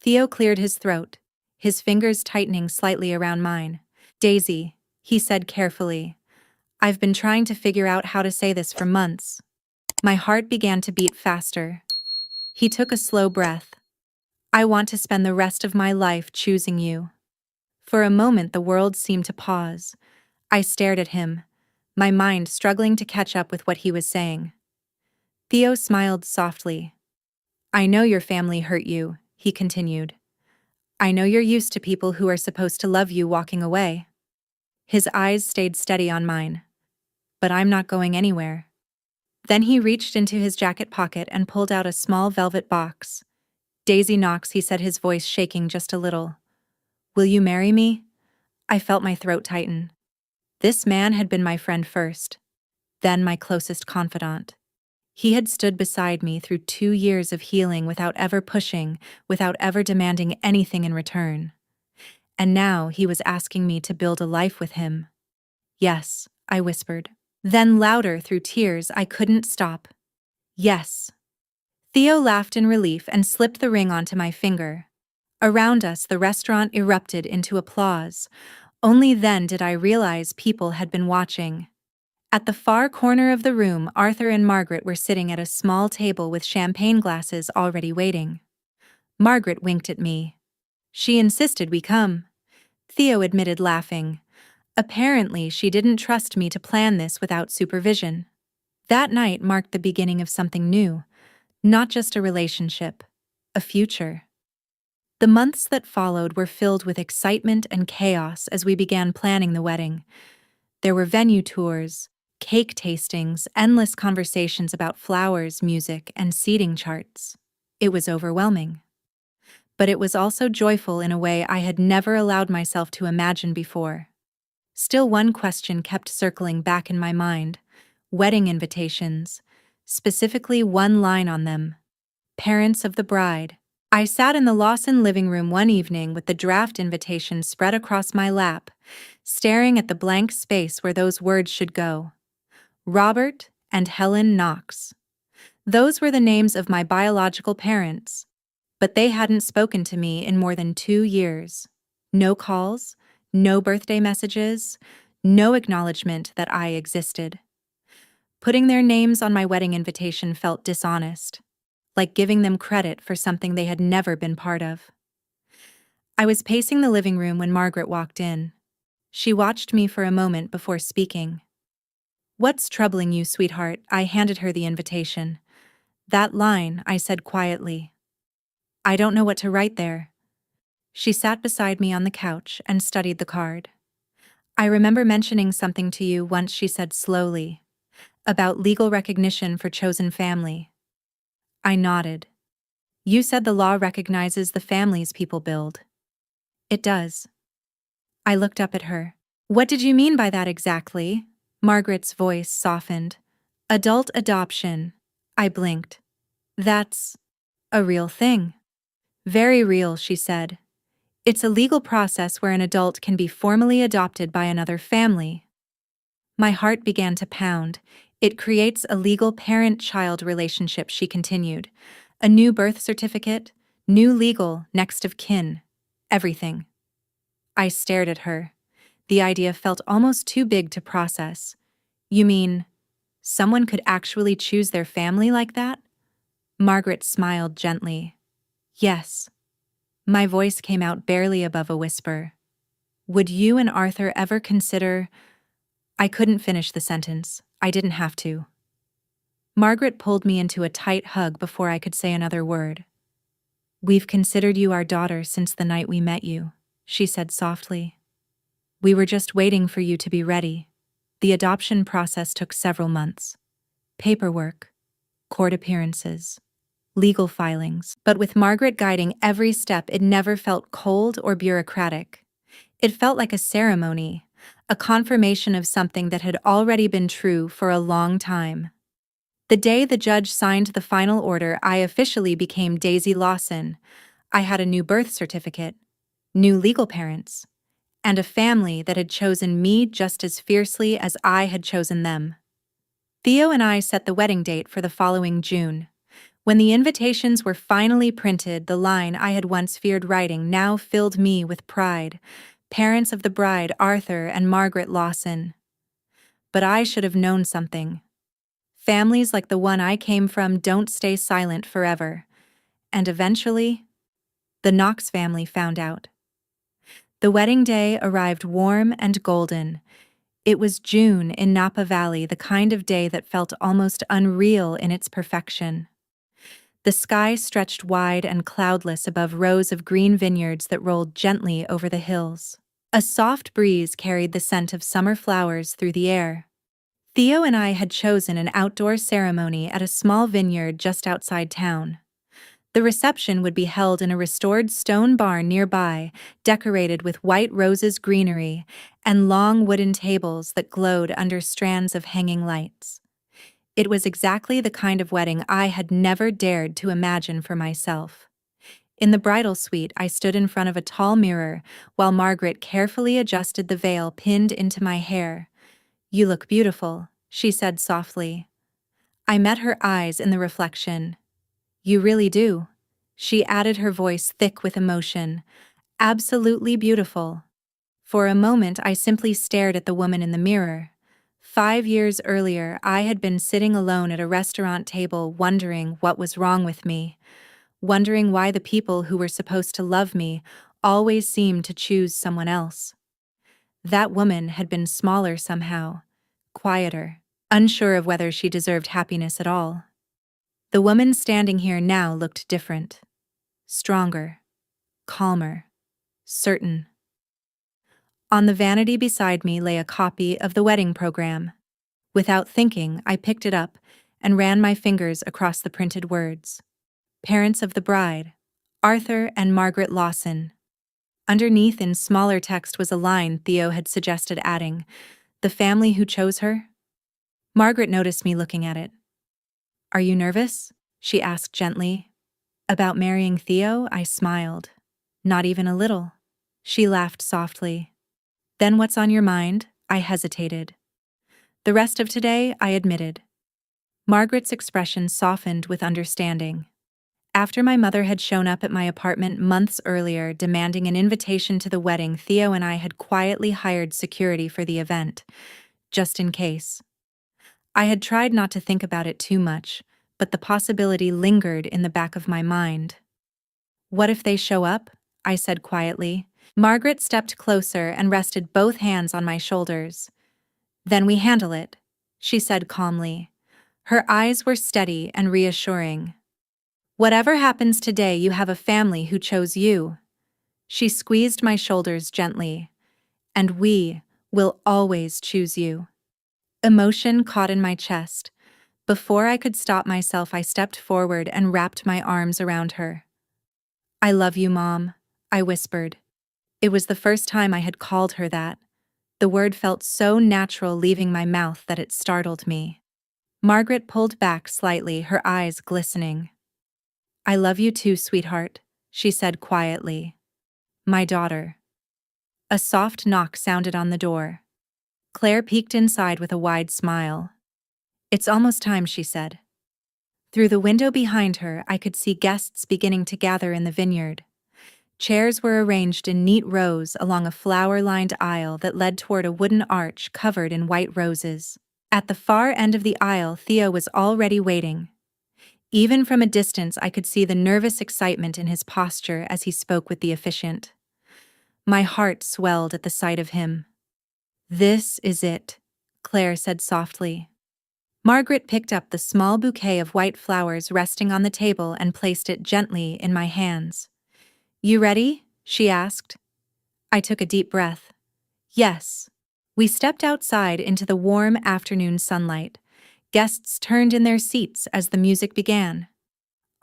Theo cleared his throat, his fingers tightening slightly around mine. "Daisy," he said carefully, "I've been trying to figure out how to say this for months." My heart began to beat faster. He took a slow breath. "I want to spend the rest of my life choosing you." For a moment, the world seemed to pause. I stared at him, my mind struggling to catch up with what he was saying. Theo smiled softly. I know your family hurt you, he continued. I know you're used to people who are supposed to love you walking away. His eyes stayed steady on mine. But I'm not going anywhere. Then he reached into his jacket pocket and pulled out a small velvet box. Daisy Knox, he said, his voice shaking just a little. Will you marry me? I felt my throat tighten. This man had been my friend first, then my closest confidant. He had stood beside me through 2 years of healing without ever pushing, without ever demanding anything in return. And now he was asking me to build a life with him. Yes, I whispered. Then louder through tears I couldn't stop. Yes. Theo laughed in relief and slipped the ring onto my finger. Around us, the restaurant erupted into applause. Only then did I realize people had been watching. At the far corner of the room, Arthur and Margaret were sitting at a small table with champagne glasses already waiting. Margaret winked at me. She insisted we come. Theo admitted, laughing. Apparently, she didn't trust me to plan this without supervision. That night marked the beginning of something new, not just a relationship, a future. The months that followed were filled with excitement and chaos as we began planning the wedding. There were venue tours, cake tastings, endless conversations about flowers, music, and seating charts. It was overwhelming. But it was also joyful in a way I had never allowed myself to imagine before. Still, one question kept circling back in my mind. Wedding invitations, specifically one line on them. Parents of the bride. I sat in the Lawson living room one evening with the draft invitation spread across my lap, staring at the blank space where those words should go. Robert and Helen Knox. Those were the names of my biological parents, but they hadn't spoken to me in more than 2 years. No calls, no birthday messages, no acknowledgement that I existed. Putting their names on my wedding invitation felt dishonest, like giving them credit for something they had never been part of. I was pacing the living room when Margaret walked in. She watched me for a moment before speaking. What's troubling you, sweetheart? I handed her the invitation. That line, I said quietly. I don't know what to write there. She sat beside me on the couch and studied the card. I remember mentioning something to you once, she said slowly, about legal recognition for chosen family. I nodded. You said the law recognizes the families people build. It does. I looked up at her. What did you mean by that exactly? Margaret's voice softened. Adult adoption. I blinked. That's a real thing. Very real, she said. It's a legal process where an adult can be formally adopted by another family. My heart began to pound. It creates a legal parent-child relationship, she continued. A new birth certificate, new legal next of kin, everything. I stared at her. The idea felt almost too big to process. You mean, someone could actually choose their family like that? Margaret smiled gently. Yes. My voice came out barely above a whisper. Would you and Arthur ever consider... I couldn't finish the sentence. I didn't have to. Margaret pulled me into a tight hug before I could say another word. We've considered you our daughter since the night we met you, she said softly. We were just waiting for you to be ready. The adoption process took several months. Paperwork, court appearances, legal filings. But with Margaret guiding every step, it never felt cold or bureaucratic. It felt like a ceremony, a confirmation of something that had already been true for a long time. The day the judge signed the final order, I officially became Daisy Lawson. I had a new birth certificate, new legal parents, and a family that had chosen me just as fiercely as I had chosen them. Theo and I set the wedding date for the following June. When the invitations were finally printed, the line I had once feared writing now filled me with pride. Parents of the bride, Arthur and Margaret Lawson. But I should have known something. Families like the one I came from don't stay silent forever. And eventually, the Knox family found out. The wedding day arrived warm and golden. It was June in Napa Valley, the kind of day that felt almost unreal in its perfection. The sky stretched wide and cloudless above rows of green vineyards that rolled gently over the hills. A soft breeze carried the scent of summer flowers through the air. Theo and I had chosen an outdoor ceremony at a small vineyard just outside town. The reception would be held in a restored stone barn nearby, decorated with white roses greenery and long wooden tables that glowed under strands of hanging lights. It was exactly the kind of wedding I had never dared to imagine for myself. In the bridal suite, I stood in front of a tall mirror while Margaret carefully adjusted the veil pinned into my hair. "You look beautiful," she said softly. I met her eyes in the reflection. "You really do," she added, her voice thick with emotion. "Absolutely beautiful." For a moment, I simply stared at the woman in the mirror. 5 years earlier, I had been sitting alone at a restaurant table wondering what was wrong with me, wondering why the people who were supposed to love me always seemed to choose someone else. That woman had been smaller somehow, quieter, unsure of whether she deserved happiness at all. The woman standing here now looked different. Stronger, calmer, certain. On the vanity beside me lay a copy of the wedding program. Without thinking, I picked it up and ran my fingers across the printed words. Parents of the bride, Arthur and Margaret Lawson. Underneath in smaller text was a line Theo had suggested adding, "The family who chose her." Margaret noticed me looking at it. "Are you nervous?" she asked gently. "About marrying Theo?" I smiled. "Not even a little." She laughed softly. "Then what's on your mind?" I hesitated. "The rest of today," I admitted. Margaret's expression softened with understanding. After my mother had shown up at my apartment months earlier demanding an invitation to the wedding, Theo and I had quietly hired security for the event, just in case. I had tried not to think about it too much, but the possibility lingered in the back of my mind. "What if they show up?" I said quietly. Margaret stepped closer and rested both hands on my shoulders. "Then we handle it," she said calmly. Her eyes were steady and reassuring. "Whatever happens today, you have a family who chose you." She squeezed my shoulders gently. "And we will always choose you." Emotion caught in my chest. Before I could stop myself, I stepped forward and wrapped my arms around her. "I love you, Mom," I whispered. It was the first time I had called her that. The word felt so natural leaving my mouth that it startled me. Margaret pulled back slightly, her eyes glistening. "I love you too, sweetheart," she said quietly. "My daughter." A soft knock sounded on the door. Claire peeked inside with a wide smile. "It's almost time," she said. Through the window behind her, I could see guests beginning to gather in the vineyard. Chairs were arranged in neat rows along a flower-lined aisle that led toward a wooden arch covered in white roses. At the far end of the aisle, Theo was already waiting. Even from a distance, I could see the nervous excitement in his posture as he spoke with the officiant. My heart swelled at the sight of him. "This is it," Claire said softly. Margaret picked up the small bouquet of white flowers resting on the table and placed it gently in my hands. "You ready?" she asked. I took a deep breath. "Yes." We stepped outside into the warm afternoon sunlight. Guests turned in their seats as the music began.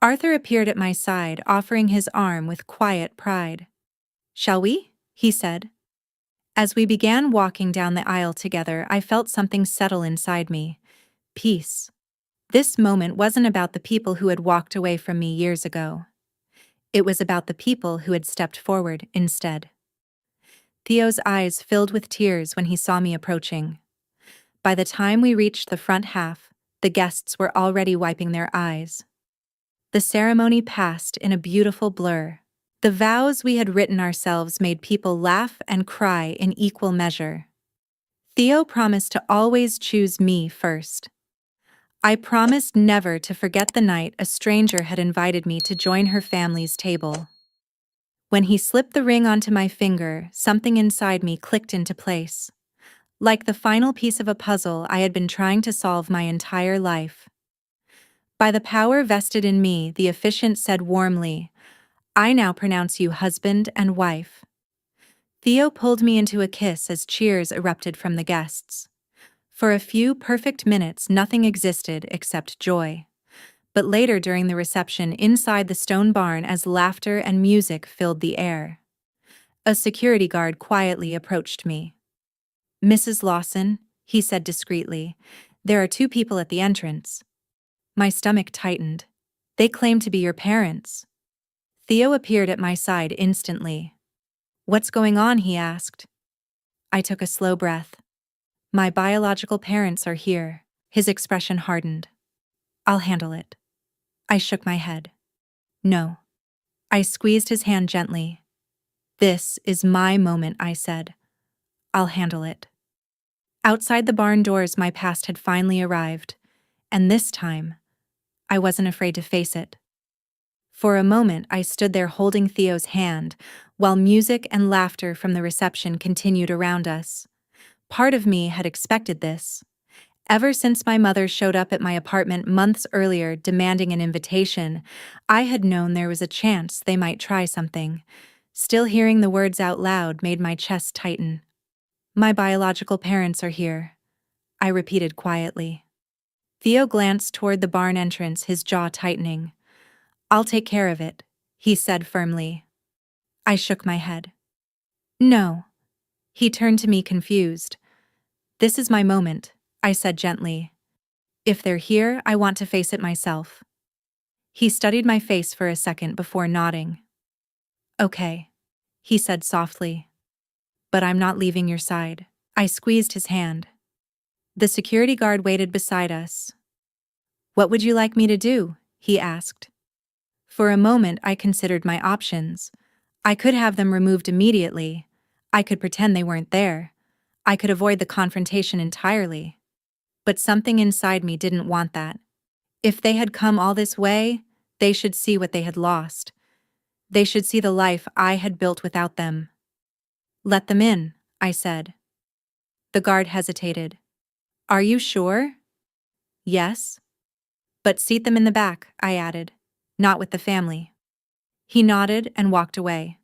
Arthur appeared at my side, offering his arm with quiet pride. "Shall we?" he said. As we began walking down the aisle together, I felt something settle inside me. Peace. This moment wasn't about the people who had walked away from me years ago. It was about the people who had stepped forward instead. Theo's eyes filled with tears when he saw me approaching. By the time we reached the front half, the guests were already wiping their eyes. The ceremony passed in a beautiful blur. The vows we had written ourselves made people laugh and cry in equal measure. Theo promised to always choose me first. I promised never to forget the night a stranger had invited me to join her family's table. When he slipped the ring onto my finger, something inside me clicked into place. like the final piece of a puzzle I had been trying to solve my entire life. By the power vested in me, the officiant said warmly, I now pronounce you husband and wife. Theo pulled me into a kiss as cheers erupted from the guests. For a few perfect minutes, nothing existed except joy. But later during the reception inside the stone barn, as laughter and music filled the air, a security guard quietly approached me. Mrs. Lawson, he said discreetly, there are two people at the entrance. My stomach tightened. They claim to be your parents. Theo appeared at my side instantly. What's going on? He asked. I took a slow breath. My biological parents are here. His expression hardened. I'll handle it. I shook my head. No. I squeezed his hand gently. This is my moment, I said. I'll handle it. Outside the barn doors, my past had finally arrived, and this time, I wasn't afraid to face it. For a moment, I stood there holding Theo's hand, while music and laughter from the reception continued around us. Part of me had expected this. Ever since my mother showed up at my apartment months earlier demanding an invitation, I had known there was a chance they might try something. Still, hearing the words out loud made my chest tighten. My biological parents are here, I repeated quietly. Theo glanced toward the barn entrance, his jaw tightening. I'll take care of it, he said firmly. I shook my head. No. He turned to me confused. This is my moment, I said gently. If they're here, I want to face it myself. He studied my face for a second before nodding. Okay, he said softly. But I'm not leaving your side. I squeezed his hand. The security guard waited beside us. What would you like me to do? He asked. For a moment, I considered my options. I could have them removed immediately. I could pretend they weren't there. I could avoid the confrontation entirely. But something inside me didn't want that. If they had come all this way, they should see what they had lost. They should see the life I had built without them. Let them in, I said. The guard hesitated. Are you sure? Yes. But seat them in the back, I added. Not with the family. He nodded and walked away.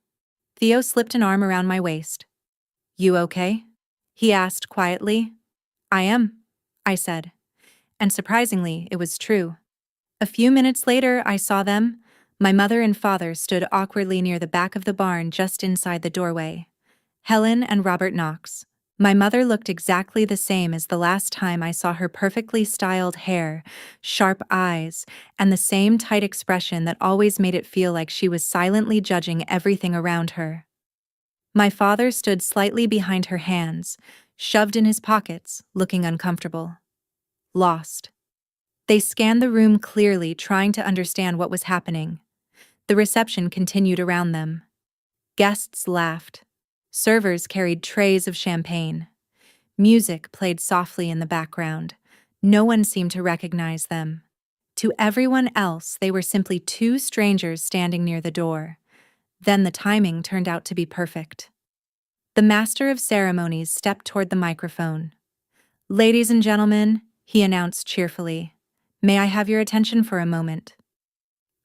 Theo slipped an arm around my waist. You okay? He asked quietly. I am, I said. And surprisingly, it was true. A few minutes later, I saw them. My mother and father stood awkwardly near the back of the barn just inside the doorway. Helen and Robert Knox. My mother looked exactly the same as the last time I saw her, perfectly styled hair, sharp eyes, and the same tight expression that always made it feel like she was silently judging everything around her. My father stood slightly behind her, hands shoved in his pockets, looking uncomfortable. Lost. They scanned the room clearly, trying to understand what was happening. The reception continued around them. Guests laughed. Servers carried trays of champagne. Music played softly in the background. No one seemed to recognize them. To everyone else, they were simply two strangers standing near the door. Then the timing turned out to be perfect. The master of ceremonies stepped toward the microphone. Ladies and gentlemen, he announced cheerfully, may I have your attention for a moment?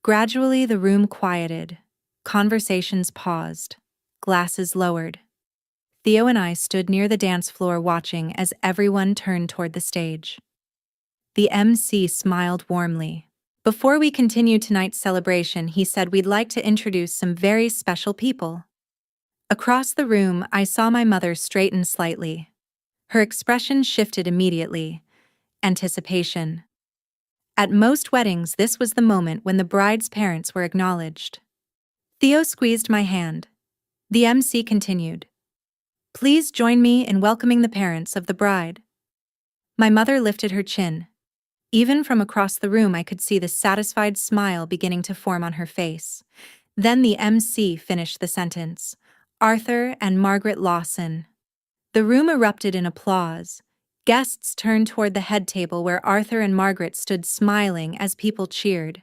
Gradually, the room quieted. Conversations paused. Glasses lowered. Theo and I stood near the dance floor watching as everyone turned toward the stage. The MC smiled warmly. Before we continue tonight's celebration, he said we'd like to introduce some very special people. Across the room, I saw my mother straighten slightly. Her expression shifted immediately. Anticipation. At most weddings, this was the moment when the bride's parents were acknowledged. Theo squeezed my hand. The MC continued. Please join me in welcoming the parents of the bride. My mother lifted her chin. Even from across the room, I could see the satisfied smile beginning to form on her face. Then the MC finished the sentence. Arthur and Margaret Lawson. The room erupted in applause. Guests turned toward the head table where Arthur and Margaret stood smiling as people cheered.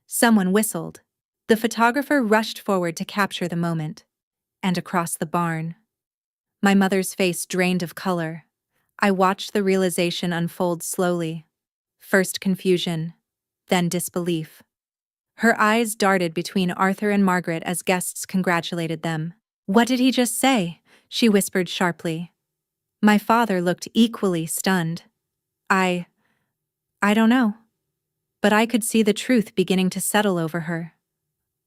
Someone whistled. The photographer rushed forward to capture the moment. And across the barn. My mother's face drained of color. I watched the realization unfold slowly. First confusion, then disbelief. Her eyes darted between Arthur and Margaret as guests congratulated them. "What did he just say?" she whispered sharply. My father looked equally stunned. I don't know. But I could see the truth beginning to settle over her.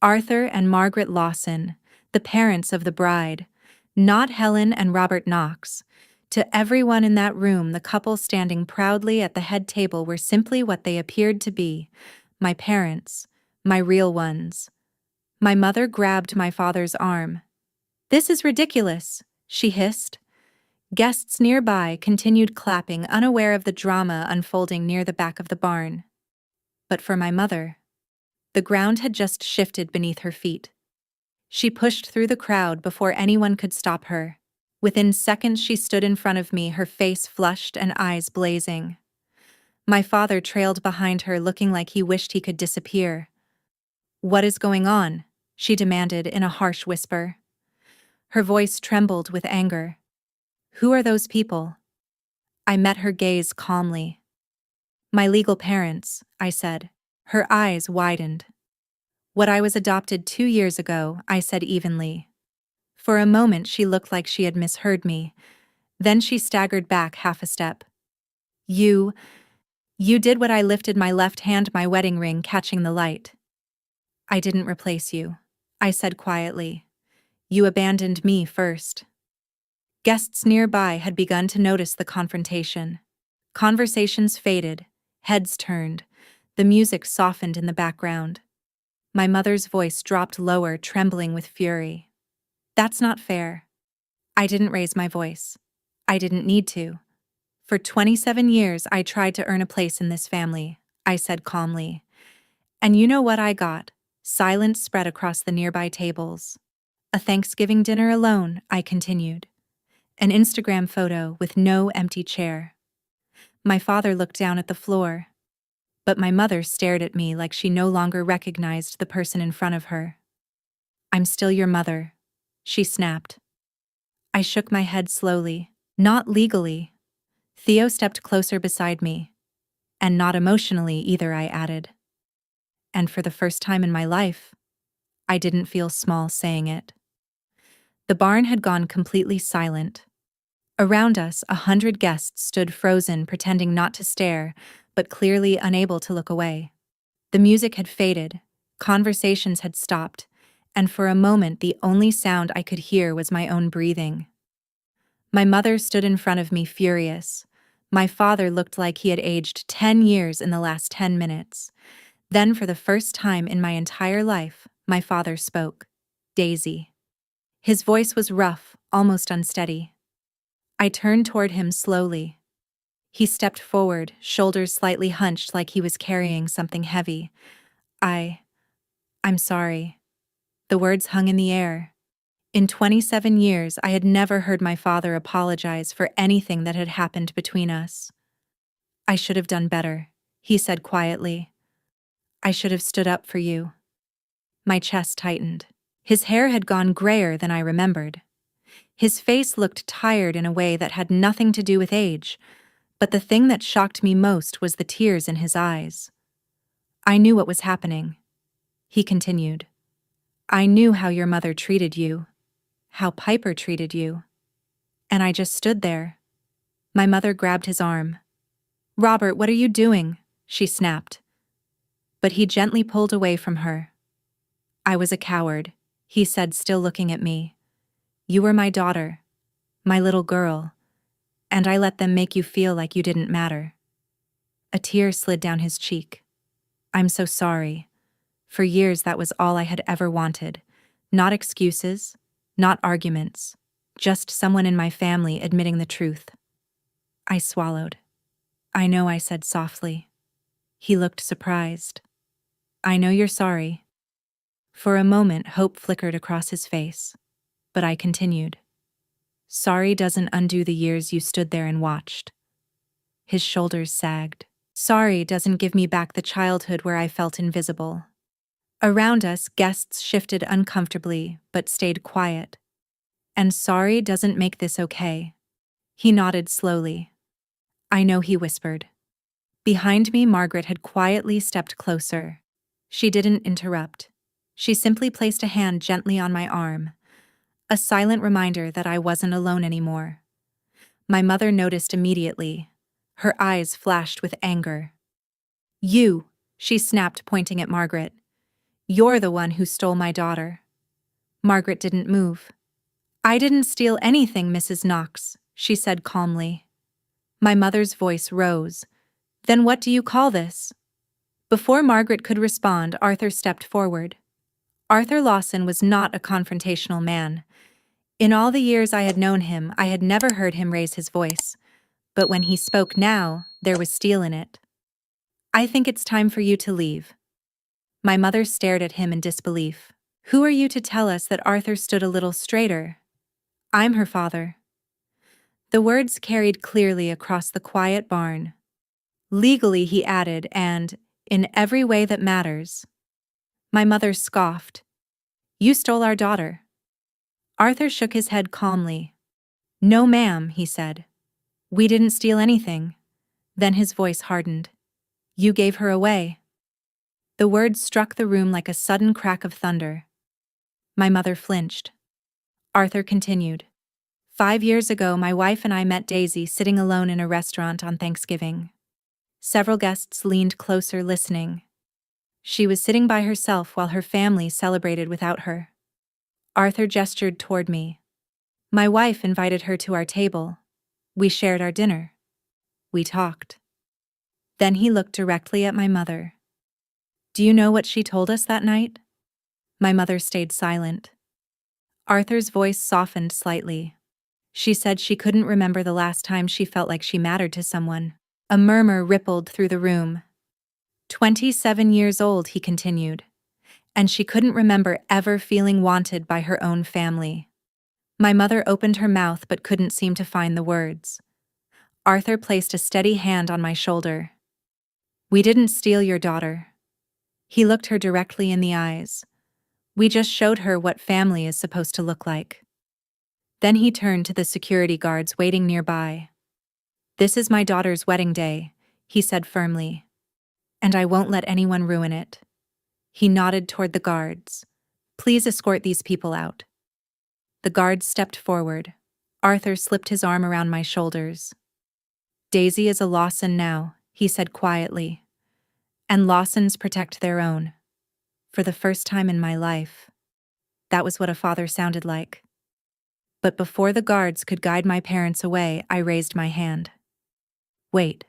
Arthur and Margaret Lawson, the parents of the bride, not Helen and Robert Knox. To everyone in that room, the couple standing proudly at the head table were simply what they appeared to be: my parents, my real ones. My mother grabbed my father's arm. "This is ridiculous," she hissed. Guests nearby continued clapping, unaware of the drama unfolding near the back of the barn. But for my mother, the ground had just shifted beneath her feet. She pushed through the crowd before anyone could stop her. Within seconds, she stood in front of me, her face flushed and eyes blazing. My father trailed behind her, looking like he wished he could disappear. "What is going on?" she demanded in a harsh whisper. Her voice trembled with anger. "Who are those people?" I met her gaze calmly. "My legal parents," I said. Her eyes widened. "What, I was adopted 2 years ago," I said evenly. For a moment she looked like she had misheard me. Then she staggered back half a step. You did what?" I lifted my left hand, my wedding ring catching the light. "I didn't replace you," I said quietly. "You abandoned me first." Guests nearby had begun to notice the confrontation. Conversations faded, heads turned, the music softened in the background. My mother's voice dropped lower, trembling with fury. "That's not fair." I didn't raise my voice. I didn't need to. "For 27 years I tried to earn a place in this family," I said calmly. "And you know what I got?" Silence spread across the nearby tables. "A Thanksgiving dinner alone," I continued. "An Instagram photo with no empty chair." My father looked down at the floor, but my mother stared at me like she no longer recognized the person in front of her. "I'm still your mother," she snapped. I shook my head slowly. "Not legally." Theo stepped closer beside me. "And not emotionally either," I added. And for the first time in my life, I didn't feel small saying it. The barn had gone completely silent. Around us, 100 guests stood frozen, pretending not to stare, but clearly unable to look away. The music had faded, conversations had stopped, and for a moment the only sound I could hear was my own breathing. My mother stood in front of me, furious. My father looked like he had aged 10 years in the last 10 minutes. Then, for the first time in my entire life, my father spoke. "Daisy." His voice was rough, almost unsteady. I turned toward him slowly. He stepped forward, shoulders slightly hunched like he was carrying something heavy. I'm sorry." The words hung in the air. In 27 years, I had never heard my father apologize for anything that had happened between us. "I should have done better," he said quietly. "I should have stood up for you." My chest tightened. His hair had gone grayer than I remembered. His face looked tired in a way that had nothing to do with age, but the thing that shocked me most was the tears in his eyes. "I knew what was happening," he continued. "I knew how your mother treated you, how Piper treated you. And I just stood there." My mother grabbed his arm. "Robert, what are you doing?" she snapped. But he gently pulled away from her. "I was a coward," he said, still looking at me. "You were my daughter, my little girl, and I let them make you feel like you didn't matter." A tear slid down his cheek. "I'm so sorry." For years that was all I had ever wanted. Not excuses, not arguments, just someone in my family admitting the truth. I swallowed. "I know," I said softly. He looked surprised. "I know you're sorry." For a moment, hope flickered across his face, but I continued. "Sorry doesn't undo the years you stood there and watched." His shoulders sagged. "Sorry doesn't give me back the childhood where I felt invisible." Around us, guests shifted uncomfortably, but stayed quiet. "And sorry doesn't make this okay." He nodded slowly. I know, he whispered. Behind me, Margaret had quietly stepped closer. She didn't interrupt. She simply placed a hand gently on my arm, a silent reminder that I wasn't alone anymore. My mother noticed immediately. Her eyes flashed with anger. You, she snapped, pointing at Margaret. You're the one who stole my daughter. Margaret didn't move. I didn't steal anything, Mrs. Knox, she said calmly. My mother's voice rose. Then what do you call this? Before Margaret could respond, Arthur stepped forward. Arthur Lawson was not a confrontational man. In all the years I had known him, I had never heard him raise his voice. But when he spoke now, there was steel in it. I think it's time for you to leave. My mother stared at him in disbelief. Who are you to tell us that? Arthur stood a little straighter. I'm her father. The words carried clearly across the quiet barn. Legally, he added, and in every way that matters. My mother scoffed. You stole our daughter. Arthur shook his head calmly. No, ma'am, he said. We didn't steal anything. Then his voice hardened. You gave her away. The words struck the room like a sudden crack of thunder. My mother flinched. Arthur continued. 5 years ago, my wife and I met Daisy sitting alone in a restaurant on Thanksgiving. Several guests leaned closer, listening. She was sitting by herself while her family celebrated without her. Arthur gestured toward me. My wife invited her to our table. We shared our dinner. We talked. Then he looked directly at my mother. Do you know what she told us that night? My mother stayed silent. Arthur's voice softened slightly. She said she couldn't remember the last time she felt like she mattered to someone. A murmur rippled through the room. 27 years old, he continued, and she couldn't remember ever feeling wanted by her own family. My mother opened her mouth but couldn't seem to find the words. Arthur placed a steady hand on my shoulder. We didn't steal your daughter. He looked her directly in the eyes. We just showed her what family is supposed to look like. Then he turned to the security guards waiting nearby. This is my daughter's wedding day, he said firmly. And I won't let anyone ruin it. He nodded toward the guards. Please escort these people out. The guards stepped forward. Arthur slipped his arm around my shoulders. Daisy is a Lawson now, he said quietly. And Lawsons protect their own. For the first time in my life. That was what a father sounded like. But before the guards could guide my parents away, I raised my hand. Wait.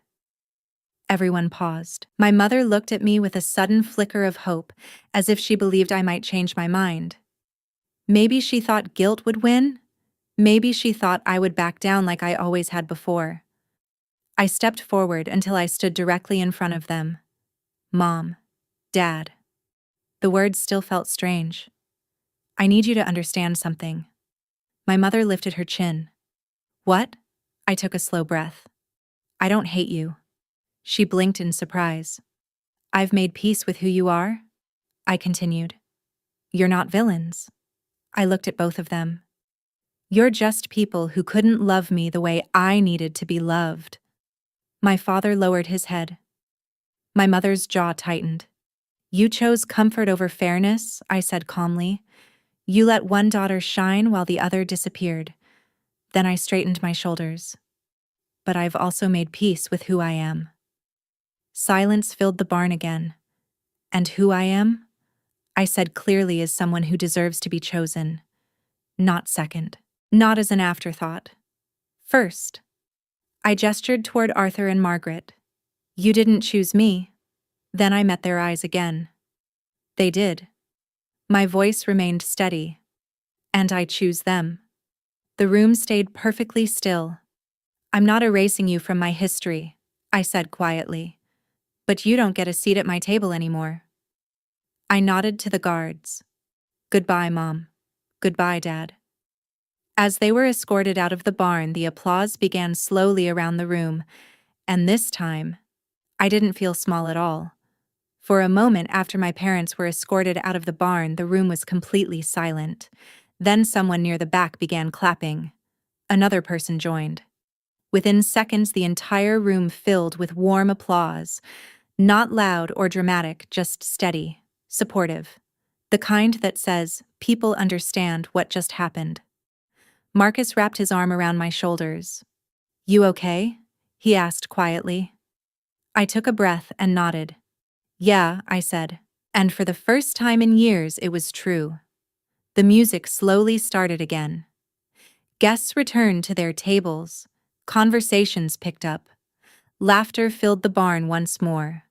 Everyone paused. My mother looked at me with a sudden flicker of hope, as if she believed I might change my mind. Maybe she thought guilt would win. Maybe she thought I would back down like I always had before. I stepped forward until I stood directly in front of them. Mom. Dad. The words still felt strange. I need you to understand something. My mother lifted her chin. What? I took a slow breath. I don't hate you. She blinked in surprise. I've made peace with who you are, I continued. You're not villains. I looked at both of them. You're just people who couldn't love me the way I needed to be loved. My father lowered his head. My mother's jaw tightened. You chose comfort over fairness, I said calmly. You let one daughter shine while the other disappeared. Then I straightened my shoulders. But I've also made peace with who I am. Silence filled the barn again. And who I am? I said clearly, as someone who deserves to be chosen. Not second. Not as an afterthought. First. I gestured toward Arthur and Margaret. You didn't choose me. Then I met their eyes again. They did. My voice remained steady. And I choose them. The room stayed perfectly still. I'm not erasing you from my history, I said quietly. But you don't get a seat at my table anymore. I nodded to the guards. Goodbye, Mom. Goodbye, Dad. As they were escorted out of the barn, the applause began slowly around the room, and this time, I didn't feel small at all. For a moment after my parents were escorted out of the barn, the room was completely silent. Then someone near the back began clapping. Another person joined. Within seconds, the entire room filled with warm applause. Not loud or dramatic, just steady, supportive. The kind that says, people understand what just happened. Marcus wrapped his arm around my shoulders. "You okay?" he asked quietly. I took a breath and nodded. "Yeah," I said. And for the first time in years, it was true. The music slowly started again. Guests returned to their tables. Conversations picked up. Laughter filled the barn once more.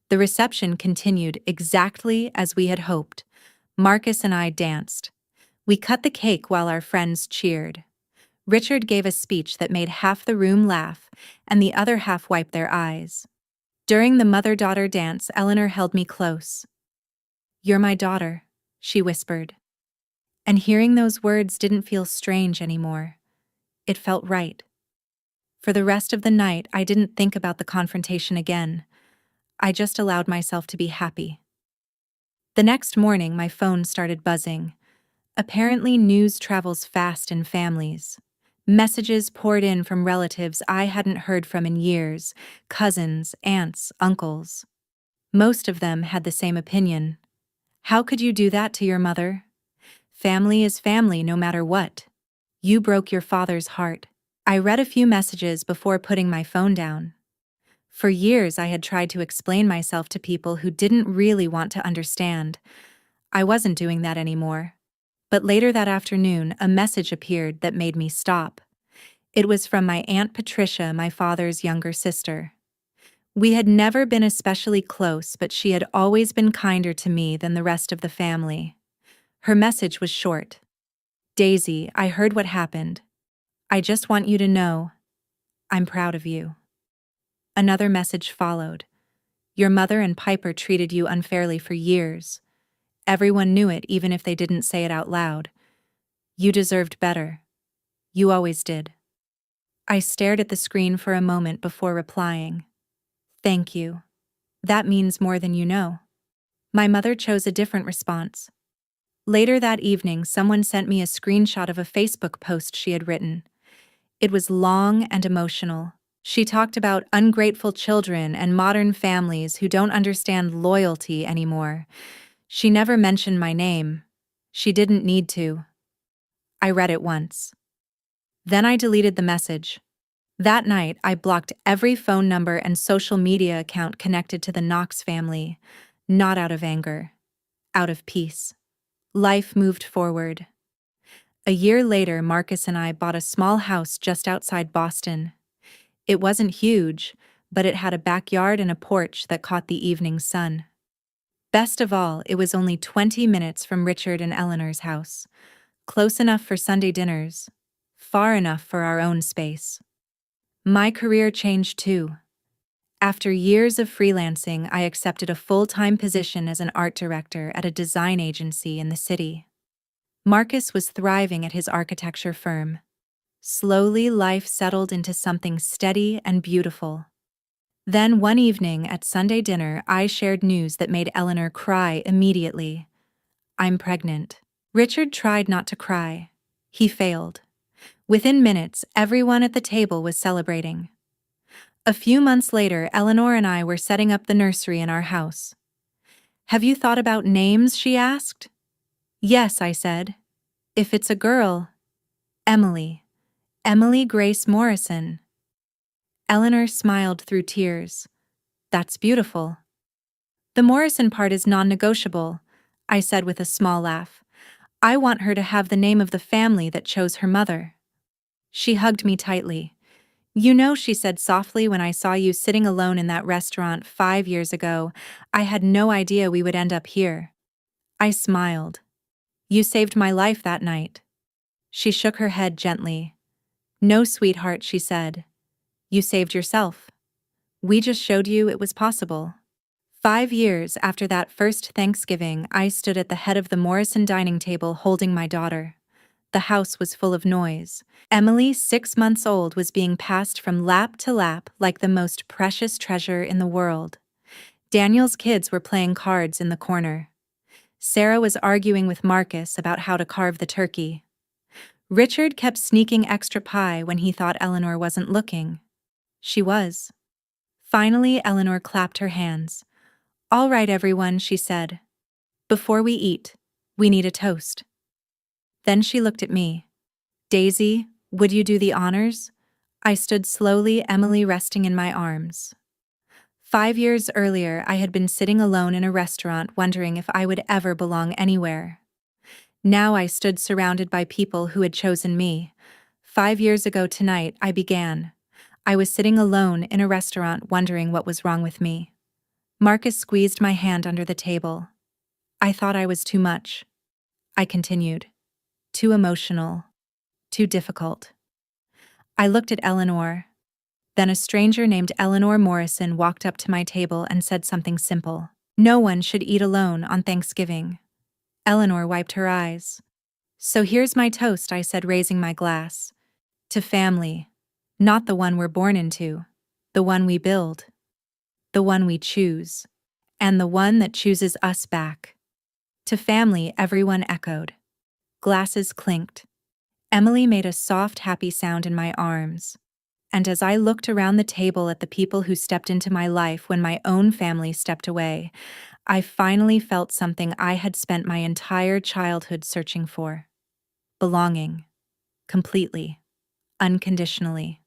The reception continued exactly as we had hoped. Marcus and I danced. We cut the cake while our friends cheered. Richard gave a speech that made half the room laugh, and the other half wipe their eyes. During the mother-daughter dance, Eleanor held me close. "You're my daughter," she whispered. And hearing those words didn't feel strange anymore. It felt right. For the rest of the night, I didn't think about the confrontation again. I just allowed myself to be happy. The next morning, my phone started buzzing. Apparently, news travels fast in families. Messages poured in from relatives I hadn't heard from in years, cousins, aunts, uncles. Most of them had the same opinion. "How could you do that to your mother? Family is family no matter what. You broke your father's heart." I read a few messages before putting my phone down. For years, I had tried to explain myself to people who didn't really want to understand. I wasn't doing that anymore. But later that afternoon, a message appeared that made me stop. It was from my Aunt Patricia, my father's younger sister. We had never been especially close, but she had always been kinder to me than the rest of the family. Her message was short. "Daisy, I heard what happened. I just want you to know, I'm proud of you." Another message followed. "Your mother and Piper treated you unfairly for years. Everyone knew it, even if they didn't say it out loud. You deserved better. You always did." I stared at the screen for a moment before replying. "Thank you. That means more than you know." My mother chose a different response. Later that evening, someone sent me a screenshot of a Facebook post she had written. It was long and emotional. She talked about ungrateful children and modern families who don't understand loyalty anymore. She never mentioned my name. She didn't need to. I read it once. Then I deleted the message. That night, I blocked every phone number and social media account connected to the Knox family, not out of anger, out of peace. Life moved forward. A year later, Marcus and I bought a small house just outside Boston. It wasn't huge, but it had a backyard and a porch that caught the evening sun. Best of all, it was only 20 minutes from Richard and Eleanor's house. Close enough for Sunday dinners, far enough for our own space. My career changed too. After years of freelancing, I accepted a full-time position as an art director at a design agency in the city. Marcus was thriving at his architecture firm. Slowly, life settled into something steady and beautiful. Then one evening at Sunday dinner, I shared news that made Eleanor cry immediately. "I'm pregnant." Richard tried not to cry. He failed. Within minutes, everyone at the table was celebrating. A few months later, Eleanor and I were setting up the nursery in our house. "Have you thought about names?" she asked. "Yes," I said. "If it's a girl, Emily. Emily Grace Morrison." Eleanor smiled through tears. "That's beautiful." "The Morrison part is non-negotiable," I said with a small laugh. "I want her to have the name of the family that chose her mother." She hugged me tightly. "You know," she said softly, "when I saw you sitting alone in that restaurant 5 years ago, I had no idea we would end up here." I smiled. "You saved my life that night." She shook her head gently. "No, sweetheart," she said. "You saved yourself. We just showed you it was possible." 5 years after that first Thanksgiving, I stood at the head of the Morrison dining table holding my daughter. The house was full of noise. Emily, 6 months old, was being passed from lap to lap like the most precious treasure in the world. Daniel's kids were playing cards in the corner. Sarah was arguing with Marcus about how to carve the turkey. Richard kept sneaking extra pie when he thought Eleanor wasn't looking. She was. Finally, Eleanor clapped her hands. "All right, everyone," she said. "Before we eat, we need a toast." Then she looked at me. "Daisy, would you do the honors?" I stood slowly, Emily resting in my arms. 5 years earlier, I had been sitting alone in a restaurant wondering if I would ever belong anywhere. Now I stood surrounded by people who had chosen me. 5 years ago tonight, I began. I was sitting alone in a restaurant wondering what was wrong with me. Marcus squeezed my hand under the table. "I thought I was too much." I continued. "Too emotional. Too difficult." I looked at Eleanor. Then a stranger named Eleanor Morrison walked up to my table and said something simple. "No one should eat alone on Thanksgiving." Eleanor wiped her eyes. "So here's my toast," I said, raising my glass. "To family. Not the one we're born into. The one we build. The one we choose. And the one that chooses us back." To family, everyone echoed. Glasses clinked. Emily made a soft, happy sound in my arms. And as I looked around the table at the people who stepped into my life when my own family stepped away, I finally felt something I had spent my entire childhood searching for. Belonging. Completely. Unconditionally.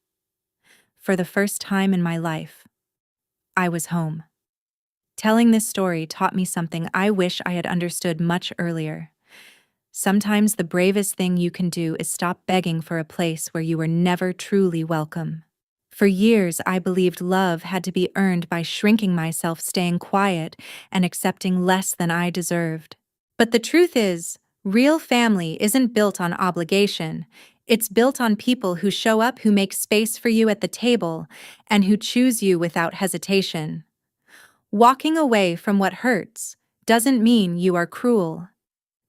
For the first time in my life, I was home. Telling this story taught me something I wish I had understood much earlier. Sometimes the bravest thing you can do is stop begging for a place where you were never truly welcome. For years, I believed love had to be earned by shrinking myself, staying quiet, and accepting less than I deserved. But the truth is, real family isn't built on obligation. It's built on people who show up, who make space for you at the table, and who choose you without hesitation. Walking away from what hurts doesn't mean you are cruel.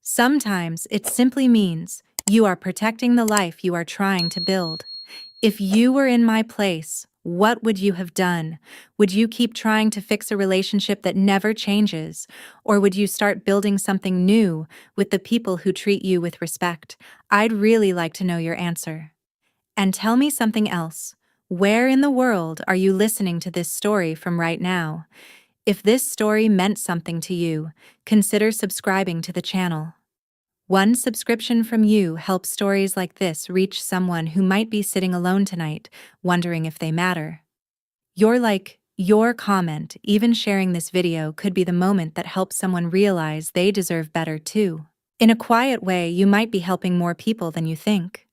Sometimes it simply means you are protecting the life you are trying to build. If you were in my place, what would you have done? Would you keep trying to fix a relationship that never changes? Or would you start building something new with the people who treat you with respect? I'd really like to know your answer. And tell me something else. Where in the world are you listening to this story from right now? If this story meant something to you, consider subscribing to the channel. One subscription from you helps stories like this reach someone who might be sitting alone tonight, wondering if they matter. Your comment, even sharing this video, could be the moment that helps someone realize they deserve better too. In a quiet way, you might be helping more people than you think.